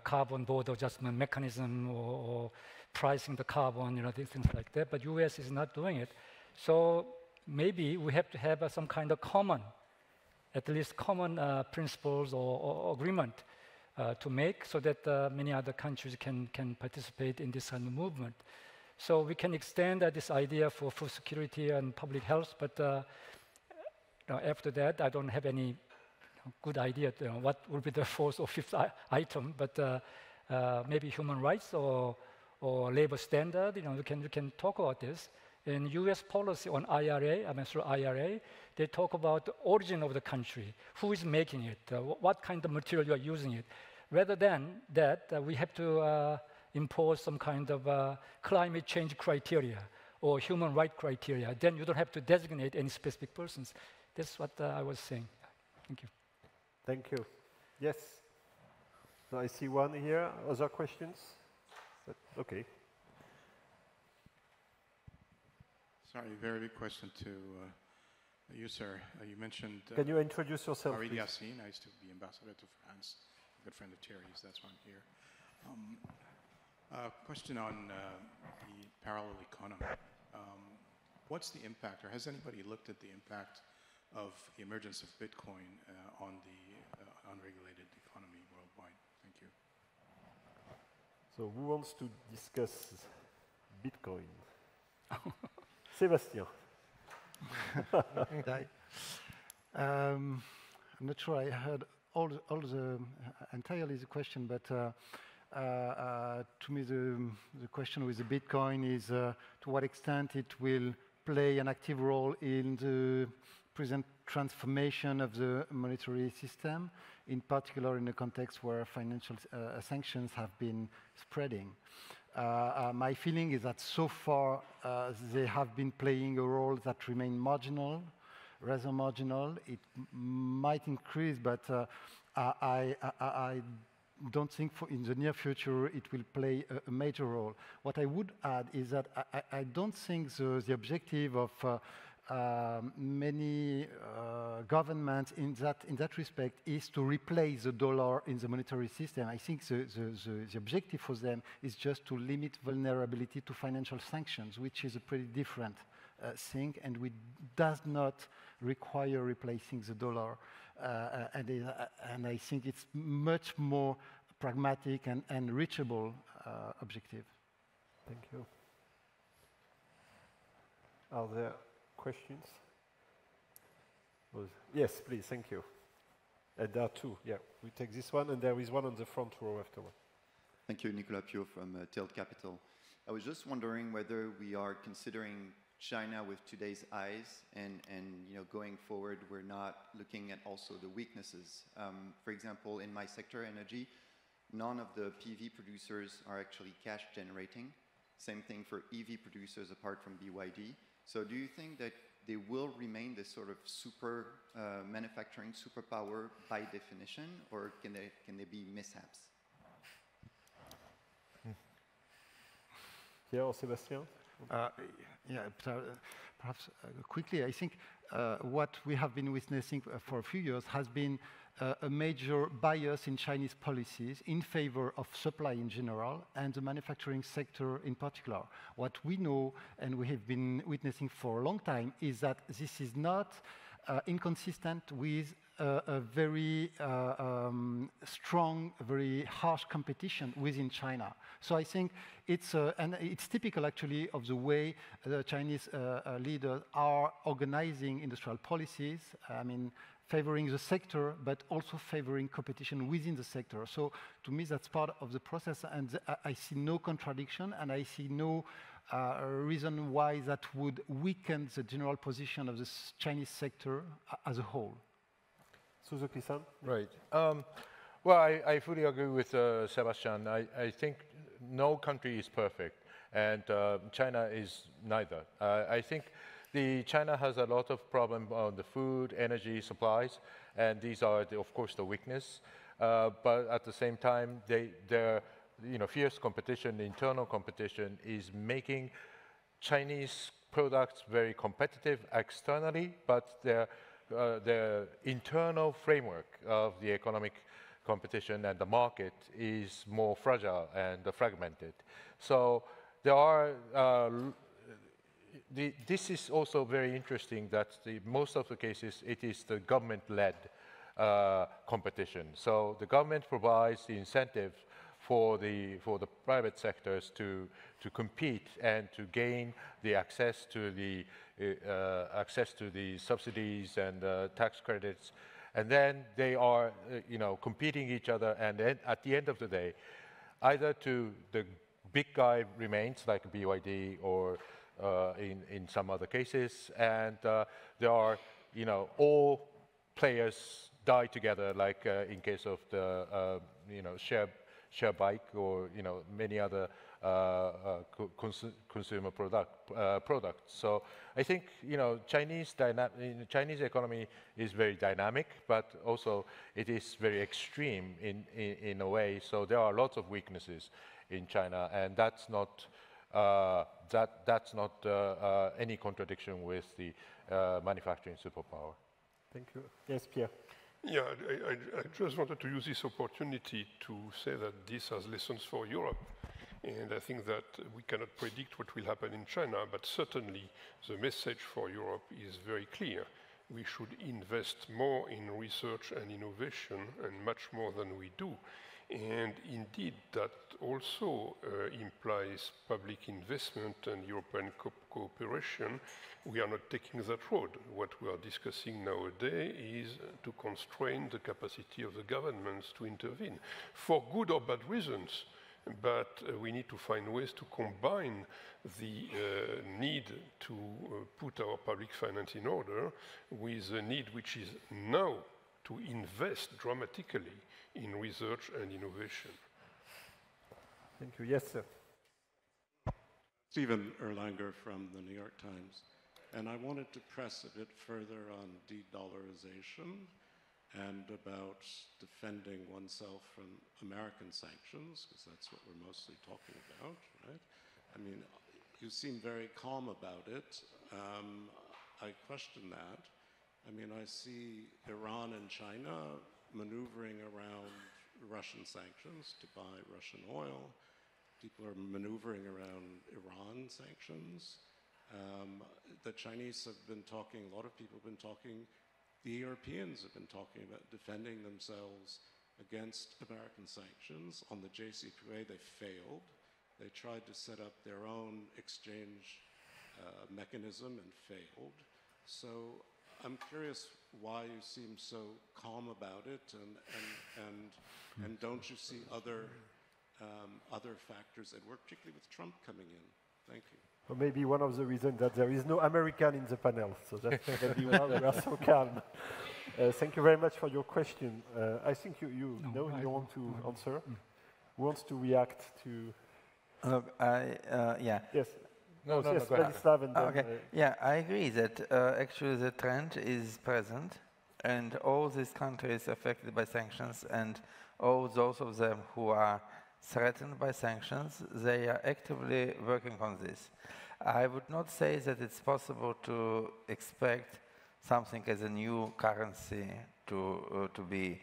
carbon border adjustment mechanism or pricing the carbon, things like that. But US is not doing it. So maybe we have to have some kind of common, at least common principles or agreement to make so that many other countries can participate in this kind of movement. So we can extend this idea for food security and public health, but after that, I don't have any good idea what will be the 4th or 5th item, but maybe human rights or labor standard, we can talk about this. In US policy on IRA, through IRA, they talk about the origin of the country, who is making it, what kind of material you are using it. Rather than that, we have to impose some kind of climate change criteria or human right criteria. Then you don't have to designate any specific persons. That's what I was saying. Thank you. Thank you. Yes. So I see one here. Other questions? Okay. Sorry, very big question to you, sir. You mentioned... Can you introduce yourself, Farid please? Yassine. I used to be ambassador to France. A good friend of Thierry's, that's why I'm here. Question on the parallel economy. What's the impact, or has anybody looked at the impact of the emergence of Bitcoin on the unregulated economy worldwide? Thank you. So who wants to discuss Bitcoin? Sébastien. I'm not sure I heard all the entirely the question, but to me the question with the Bitcoin is to what extent it will play an active role in the present transformation of the monetary system, in particular in a context where financial sanctions have been spreading. My feeling is that so far they have been playing a role that remains marginal, rather marginal. It might increase, but I don't think in the near future it will play a major role. What I would add is that I don't think the objective of many governments in that respect is to replace the dollar in the monetary system. I think the objective for them is just to limit vulnerability to financial sanctions, which is a pretty different thing, and which does not require replacing the dollar. And I think it's much more pragmatic and reachable objective. Thank you. Are there questions? Yes, please, thank you. And there are two. Yeah, we take this one, and there is one on the front row afterward. Thank you, Nicolas Pio from Tilt Capital. I was just wondering whether we are considering China with today's eyes, and going forward, we're not looking at also the weaknesses. For example, in my sector, energy, none of the PV producers are actually cash generating. Same thing for EV producers apart from BYD. So do you think that they will remain this sort of super manufacturing superpower by definition, or can they be mishaps? Pierre or Sébastien? Yeah, perhaps quickly, I think what we have been witnessing for a few years has been a major bias in Chinese policies in favor of supply in general and the manufacturing sector in particular. What we know and we have been witnessing for a long time is that this is not inconsistent with a very strong, very harsh competition within China. So I think and it's typical actually of the way the Chinese leaders are organizing industrial policies. I mean, favoring the sector, but also favoring competition within the sector. So to me, that's part of the process, and I see no contradiction, and I see no reason why that would weaken the general position of the Chinese sector as a whole? Suzuki-san? Right. Well, I fully agree with Sébastien. I think no country is perfect, and China is neither. I think China has a lot of problems on the food, energy, supplies, and these are, of course, the weakness. But at the same time, their fierce competition, internal competition, is making Chinese products very competitive externally, but their internal framework of the economic competition and the market is more fragile and fragmented. So there are, this is also very interesting that most of the cases it is the government-led competition. So the government provides the incentive for the private sectors to compete and to gain the access to the subsidies and tax credits, and then they are competing each other, and then at the end of the day, either the big guy remains like BYD or in some other cases, and there are all players die together, like in case of the share bike or many other consumer products. So I think Chinese economy is very dynamic, but also it is very extreme in a way. So there are lots of weaknesses in China, and that's not any contradiction with the manufacturing superpower. Thank you. Yes, Pierre. Yeah, I just wanted to use this opportunity to say that this has lessons for Europe. And I think that we cannot predict what will happen in China, but certainly the message for Europe is very clear. We should invest more in research and innovation, and much more than we do. And indeed, that also implies public investment and European cooperation. We are not taking that road. What we are discussing nowadays is to constrain the capacity of the governments to intervene, for good or bad reasons. But we need to find ways to combine the need to put our public finance in order with the need which is now to invest dramatically in research and innovation. Thank you. Yes, sir. Stephen Erlanger from the New York Times. And I wanted to press a bit further on de-dollarization and about defending oneself from American sanctions, because that's what we're mostly talking about, right? I mean, you seem very calm about it. I question that. I mean, I see Iran and China maneuvering around Russian sanctions to buy Russian oil. People are maneuvering around Iran sanctions. The Chinese have been talking, a lot of people have been talking, the Europeans have been talking about defending themselves against American sanctions. On the JCPOA, they failed. They tried to set up their own exchange mechanism and failed. So I'm curious why you seem so calm about it, and don't you see other factors at work, particularly with Trump coming in? Thank you. Or maybe one of the reasons that there is no American in the panel, so that's maybe why we are so calm. Thank you very much for your question. I think you want to answer. Who wants to react to? Yeah. Yes. No, yes, go ahead. Vladislav and then, Okay. Yeah, I agree that actually the trend is present, and all these countries affected by sanctions, and all those of them who are threatened by sanctions, they are actively working on this. I would not say that it's possible to expect something as a new currency to be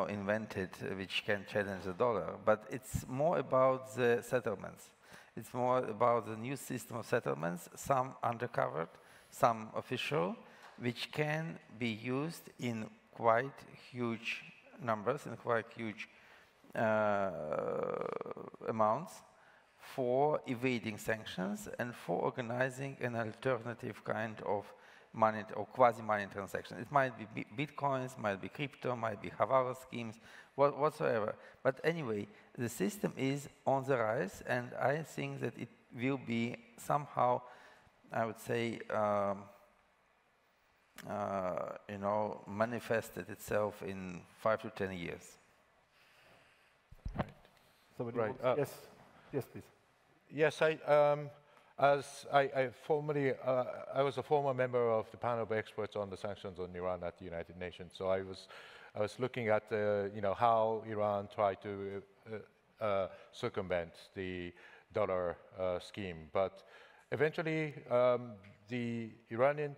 invented which can challenge the dollar, but it's more about the settlements. It's more about the new system of settlements, some undercovered, some official, which can be used in quite huge numbers, in quite huge amounts for evading sanctions and for organizing an alternative kind of money or quasi-money transaction. It might be bitcoins, might be crypto, might be Hawala schemes, whatsoever. But anyway, the system is on the rise, and I think that it will be somehow, I would say, you know, manifested itself in 5 to 10 years. Right. Somebody Right. wants, yes, yes, please. Yes, I was a former member of the panel of experts on the sanctions on Iran at the United Nations. So I was looking at you know, how Iran tried to circumvent the dollar scheme, but eventually the Iranian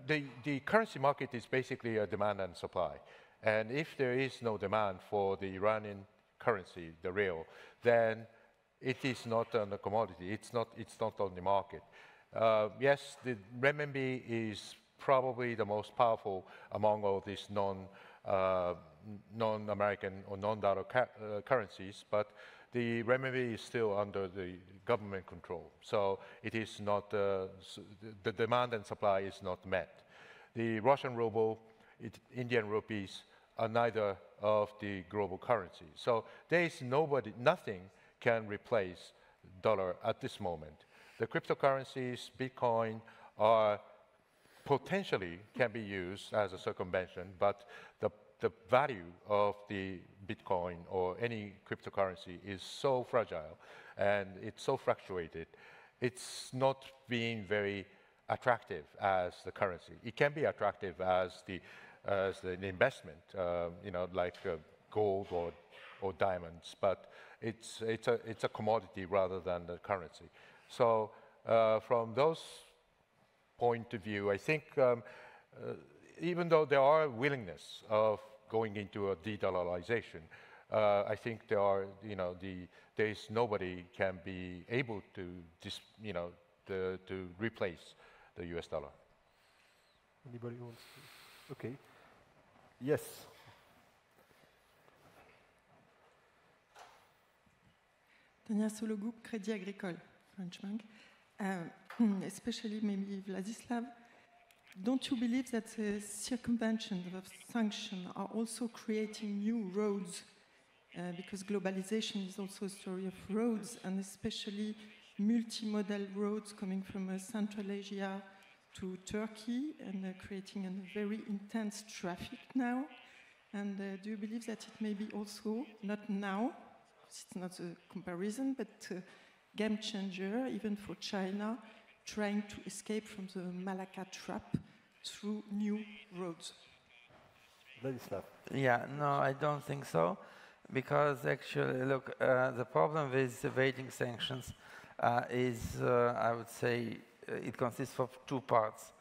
the currency market is basically a demand and supply, and if there is no demand for the Iranian currency, the real, then it is not on a commodity. It's not on the market. Yes, the renminbi is probably the most powerful among all these non-American or non-dollar currencies, but the renminbi is still under the government control. So it is not, the demand and supply is not met. The Russian ruble, Indian rupees are neither of the global currency. So there is nothing can replace dollar at this moment. The cryptocurrencies, Bitcoin, are potentially can be used as a circumvention, but the value of the Bitcoin or any cryptocurrency is so fragile and it's so fluctuated, it's not being very attractive as the currency. It can be attractive as an investment, you know, like gold or diamonds, but it's a commodity rather than the currency. So from those point of view, I think even though there are willingness of going into a de-dollarization, I think there are, you know, there is nobody can be able to, you know, to replace the US dollar. Anybody wants to? Okay. Yes. Tania Sologoup, Crédit Agricole, French bank. Especially maybe Vladislav, don't you believe that the circumvention of sanctions are also creating new roads? Because globalization is also a story of roads, and especially multimodal roads coming from Central Asia to Turkey, and creating a very intense traffic now. And do you believe that it may be also, not now, it's not a comparison, but game changer, even for China, trying to escape from the Malacca trap through new roads? Vladislav. Yeah, no, I don't think so, because actually, look, the problem with evading sanctions is, I would say, it consists of two parts.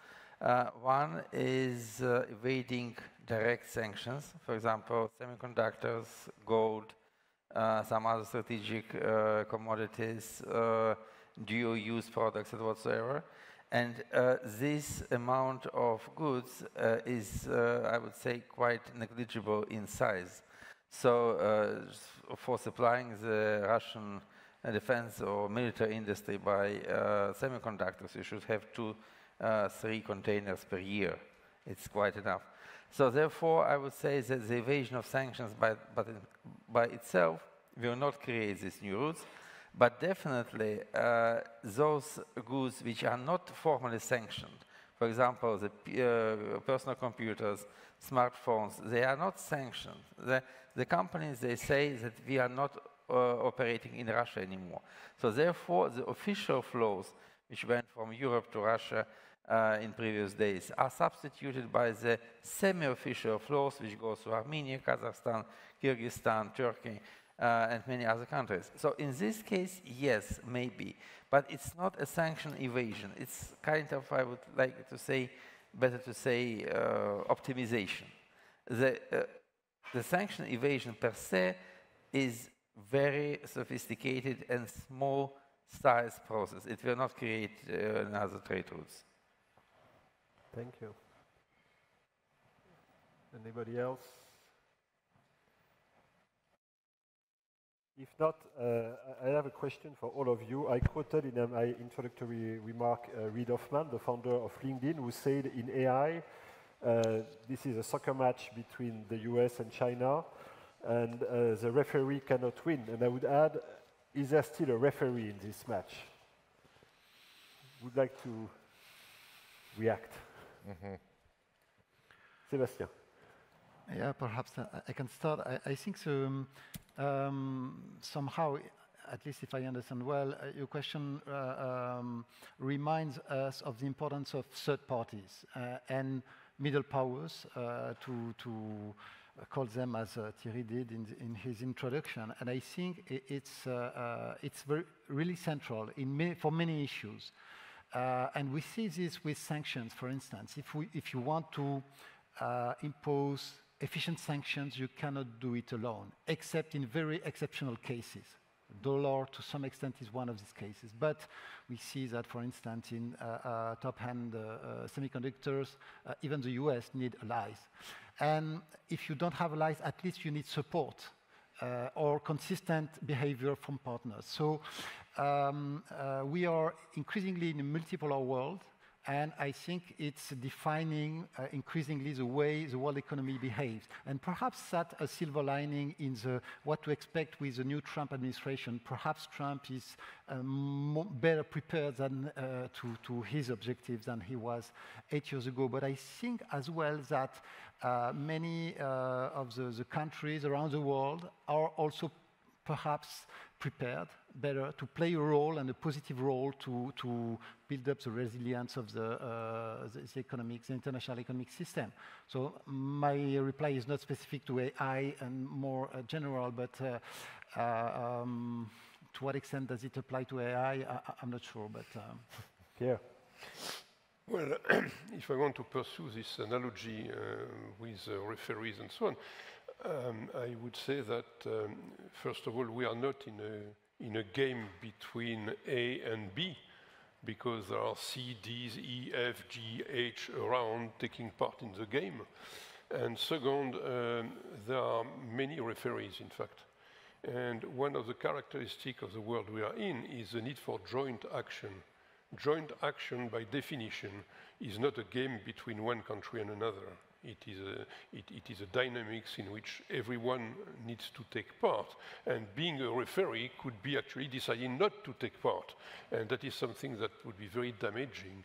One is evading direct sanctions, for example, semiconductors, gold, some other strategic commodities, dual-use products and whatsoever. And this amount of goods is, I would say, quite negligible in size. So for supplying the Russian defense or military industry by semiconductors, you should have 2-3 containers per year. It's quite enough. So therefore, I would say that the evasion of sanctions by itself will not create these new routes, but definitely those goods which are not formally sanctioned, for example, the personal computers, smartphones, they are not sanctioned. The companies, they say that we are not operating in Russia anymore. So therefore, the official flows which went from Europe to Russia in previous days are substituted by the semi-official flows which go to Armenia, Kazakhstan, Kyrgyzstan, Turkey, and many other countries. So in this case, yes, maybe, but it's not a sanction evasion. It's kind of, I would like to say, better to say, optimization. The sanction evasion per se is very sophisticated and small size process. It will not create another trade routes. Thank you. Anybody else? If not, I have a question for all of you. I quoted in my introductory remark Reid Hoffman, the founder of LinkedIn, who said in AI, this is a soccer match between the US and China, and the referee cannot win. And I would add, is there still a referee in this match? would like to react? Sébastien. Yeah, perhaps I can start. I think so, somehow, at least if I understand well, your question reminds us of the importance of third parties and middle powers to call them as Thierry did in his introduction. And I think it's really central for many issues. And we see this with sanctions, for instance. If you want to impose efficient sanctions, you cannot do it alone, except in very exceptional cases. Dollar, to some extent, is one of these cases. But we see that, for instance, in top-end semiconductors, even the US need allies. And if you don't have allies, at least you need support or consistent behavior from partners. So we are increasingly in a multipolar world, and I think it's defining increasingly the way the world economy behaves. And perhaps that's a silver lining in what to expect with the new Trump administration. Perhaps Trump is better prepared than, to his objectives than he was 8 years ago. But I think as well that many of the countries around the world are also perhaps prepared better to play a role, and a positive role, to build up the resilience of the international economic system. So my reply is not specific to AI and more general, but to what extent does it apply to AI, I'm not sure, but... Yeah. Well, if I want to pursue this analogy with referees and so on, I would say that, first of all, we are not in a game between A and B, because there are C, Ds, E, F, G, H around taking part in the game. And second, there are many referees, in fact. And one of the characteristics of the world we are in is the need for joint action. Joint action, by definition, is not a game between one country and another. It is a dynamics in which everyone needs to take part. And being a referee could be actually deciding not to take part. And that is something that would be very damaging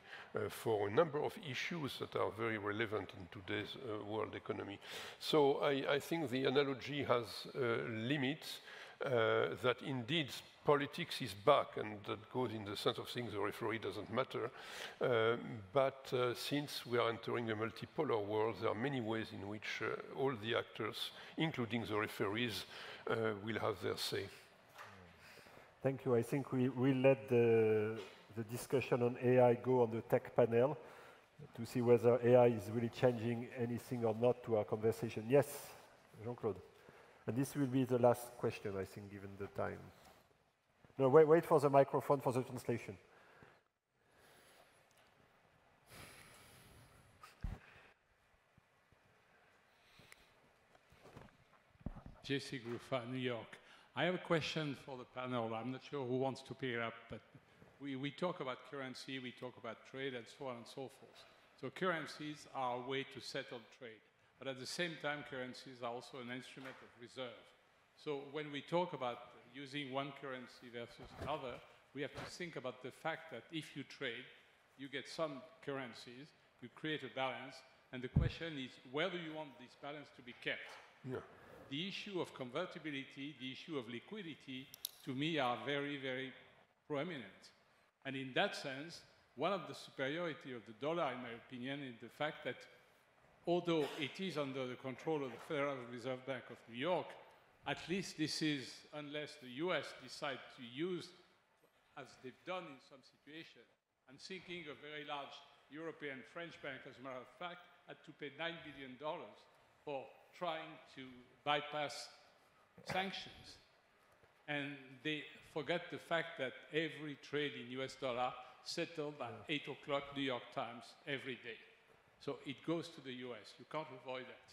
for a number of issues that are very relevant in today's world economy. So I think the analogy has limits, that indeed politics is back, and that goes in the sense of things the referee doesn't matter. But since we are entering a multipolar world, there are many ways in which all the actors, including the referees, will have their say. Thank you. I think we will let the discussion on AI go on the tech panel to see whether AI is really changing anything or not to our conversation. Yes, Jean-Claude. And this will be the last question, I think, given the time. No, wait for the microphone for the translation. JC Grufa, New York. I have a question for the panel. I'm not sure who wants to pick it up, but we talk about currency, we talk about trade, and so on and so forth. So currencies are a way to settle trade. But at the same time, currencies are also an instrument of reserve. So when we talk about using one currency versus another, we have to think about the fact that if you trade, you get some currencies, you create a balance, and the question is, where do you want this balance to be kept? Yeah. The issue of convertibility, the issue of liquidity, to me are very, very prominent. And in that sense, one of the superiority of the dollar, in my opinion, is the fact that although it is under the control of the Federal Reserve Bank of New York, at least this is, unless the US decide to use, as they've done in some situations, I'm thinking a very large European French bank, as a matter of fact, had to pay $9 billion for trying to bypass sanctions. And they forget the fact that every trade in US dollar settled at 8 o'clock New York times every day. So it goes to the US. You can't avoid that.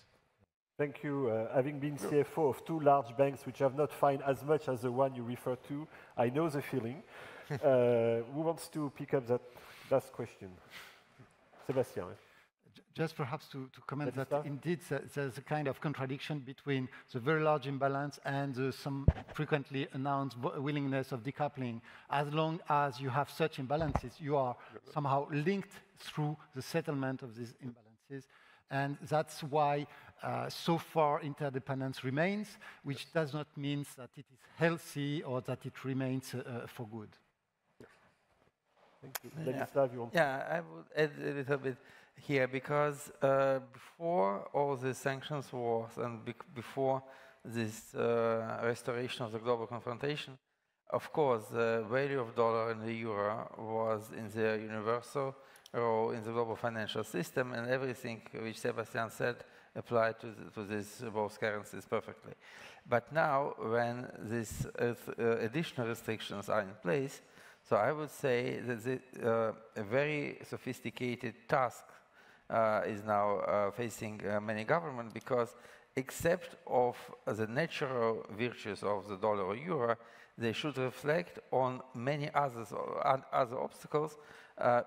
Thank you. Having been CFO of two large banks which have not fined as much as the one you refer to, I know the feeling. Who wants to pick up that last question? Sébastien. Just perhaps to comment that indeed there's a kind of contradiction between the very large imbalance and the some frequently announced willingness of decoupling. As long as you have such imbalances, you are somehow linked through the settlement of these imbalances. And that's why so far interdependence remains, which does not mean that it is healthy or that it remains for good. Thank you. Vladislav, you want I would add a little bit here, because before all the sanctions wars and before this restoration of the global confrontation, of course, the value of dollar and the euro was in the universal role in the global financial system, and everything which Sébastien said applied to these both currencies perfectly. But now, when these additional restrictions are in place, so I would say that a very sophisticated task is now facing many governments, because except of the natural virtues of the dollar or euro, they should reflect on many other obstacles,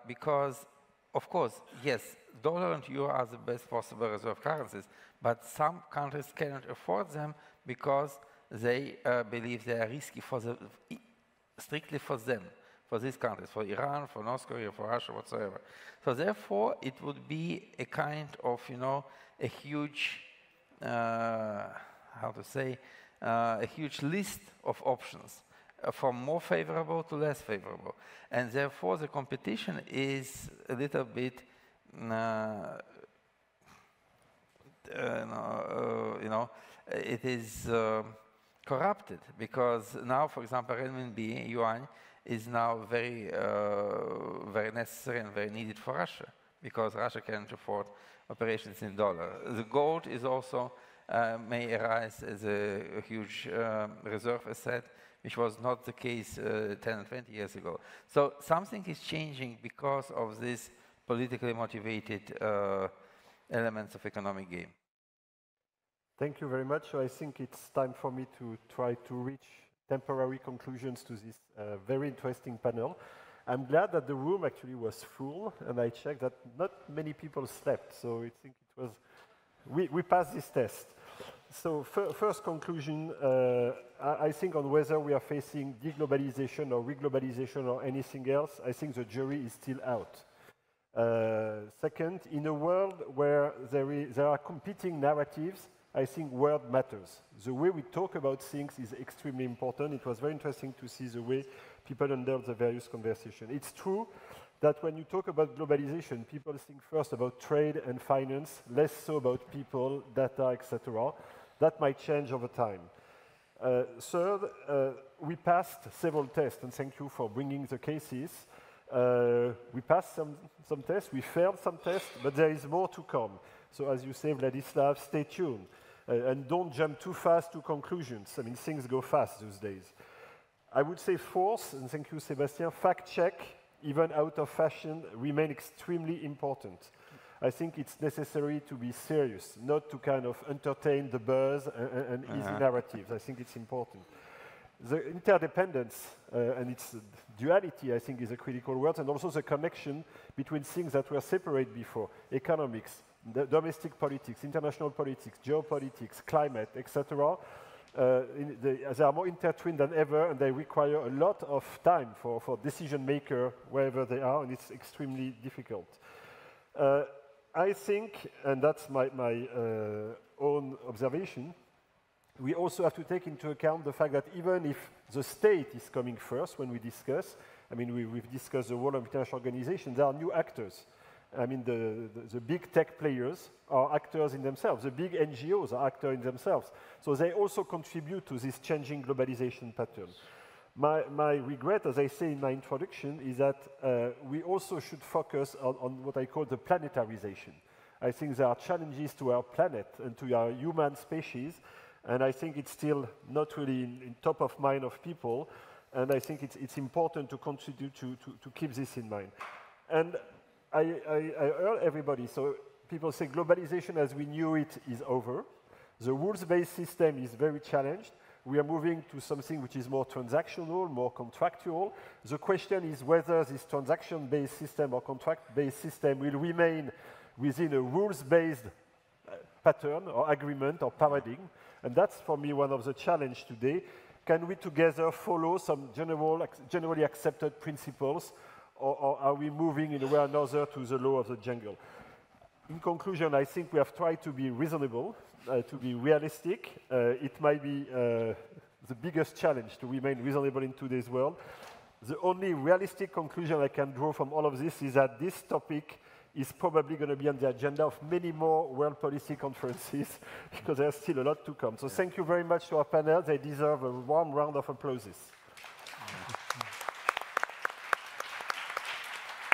because, of course, yes, dollar and euro are the best possible reserve currencies, but some countries cannot afford them because they believe they are risky strictly for them, for these countries, for Iran, for North Korea, for Russia, whatsoever. So therefore, it would be a kind of, a huge, how to say, a huge list of options, from more favorable to less favorable. And therefore, the competition is a little bit, it is corrupted, because now, for example, renminbi, yuan, is now very, very necessary and very needed for Russia, because Russia can't afford operations in dollar. The gold is also may arise as a huge reserve asset, which was not the case 10 and 20 years ago. So something is changing because of these politically motivated elements of economic game. Thank you very much. So I think it's time for me to try to reach temporary conclusions to this very interesting panel. I'm glad that the room actually was full, and I checked that not many people slept, so I think it was, we passed this test. So first conclusion, I think on whether we are facing de-globalization or re-globalization or anything else, I think the jury is still out. Second, in a world where there are competing narratives, I think word matters. The way we talk about things is extremely important. It was very interesting to see the way people handle the various conversations. It's true that when you talk about globalization, people think first about trade and finance, less so about people, data, etc. That might change over time. Third, we passed several tests, and thank you for bringing the cases. We passed some tests, we failed some tests, but there is more to come. So as you say, Vladislav, stay tuned. And don't jump too fast to conclusions. I mean, things go fast these days. I would say fourth, and thank you, Sébastien, fact check, even out of fashion, remain extremely important. I think it's necessary to be serious, not to kind of entertain the buzz and easy narratives. I think it's important. The interdependence and its duality, I think, is a critical word, and also the connection between things that were separate before, economics, domestic politics, international politics, geopolitics, climate, etc. They are more intertwined than ever, and they require a lot of time for decision maker wherever they are, and it's extremely difficult. I think, and that's my own observation, we also have to take into account the fact that even if the state is coming first when we discuss, I mean, we've discussed the role of international organizations, there are new actors. I mean, the big tech players are actors in themselves. The big NGOs are actors in themselves. So they also contribute to this changing globalization pattern. My regret, as I say in my introduction, is that we also should focus on what I call the planetarization. I think there are challenges to our planet and to our human species, and I think it's still not really in top of mind of people, and I think it's important to contribute to keep this in mind. And I heard everybody, so people say globalization as we knew it is over. The rules-based system is very challenged. We are moving to something which is more transactional, more contractual. The question is whether this transaction-based system or contract-based system will remain within a rules-based pattern or agreement or paradigm. And that's, for me, one of the challenges today. Can we together follow some generally accepted principles, or are we moving in a way or another to the law of the jungle? In conclusion, I think we have tried to be reasonable, to be realistic. It might be the biggest challenge to remain reasonable in today's world. The only realistic conclusion I can draw from all of this is that this topic is probably going to be on the agenda of many more world policy conferences, because there's still a lot to come. So thank you very much to our panel. They deserve a warm round of applause.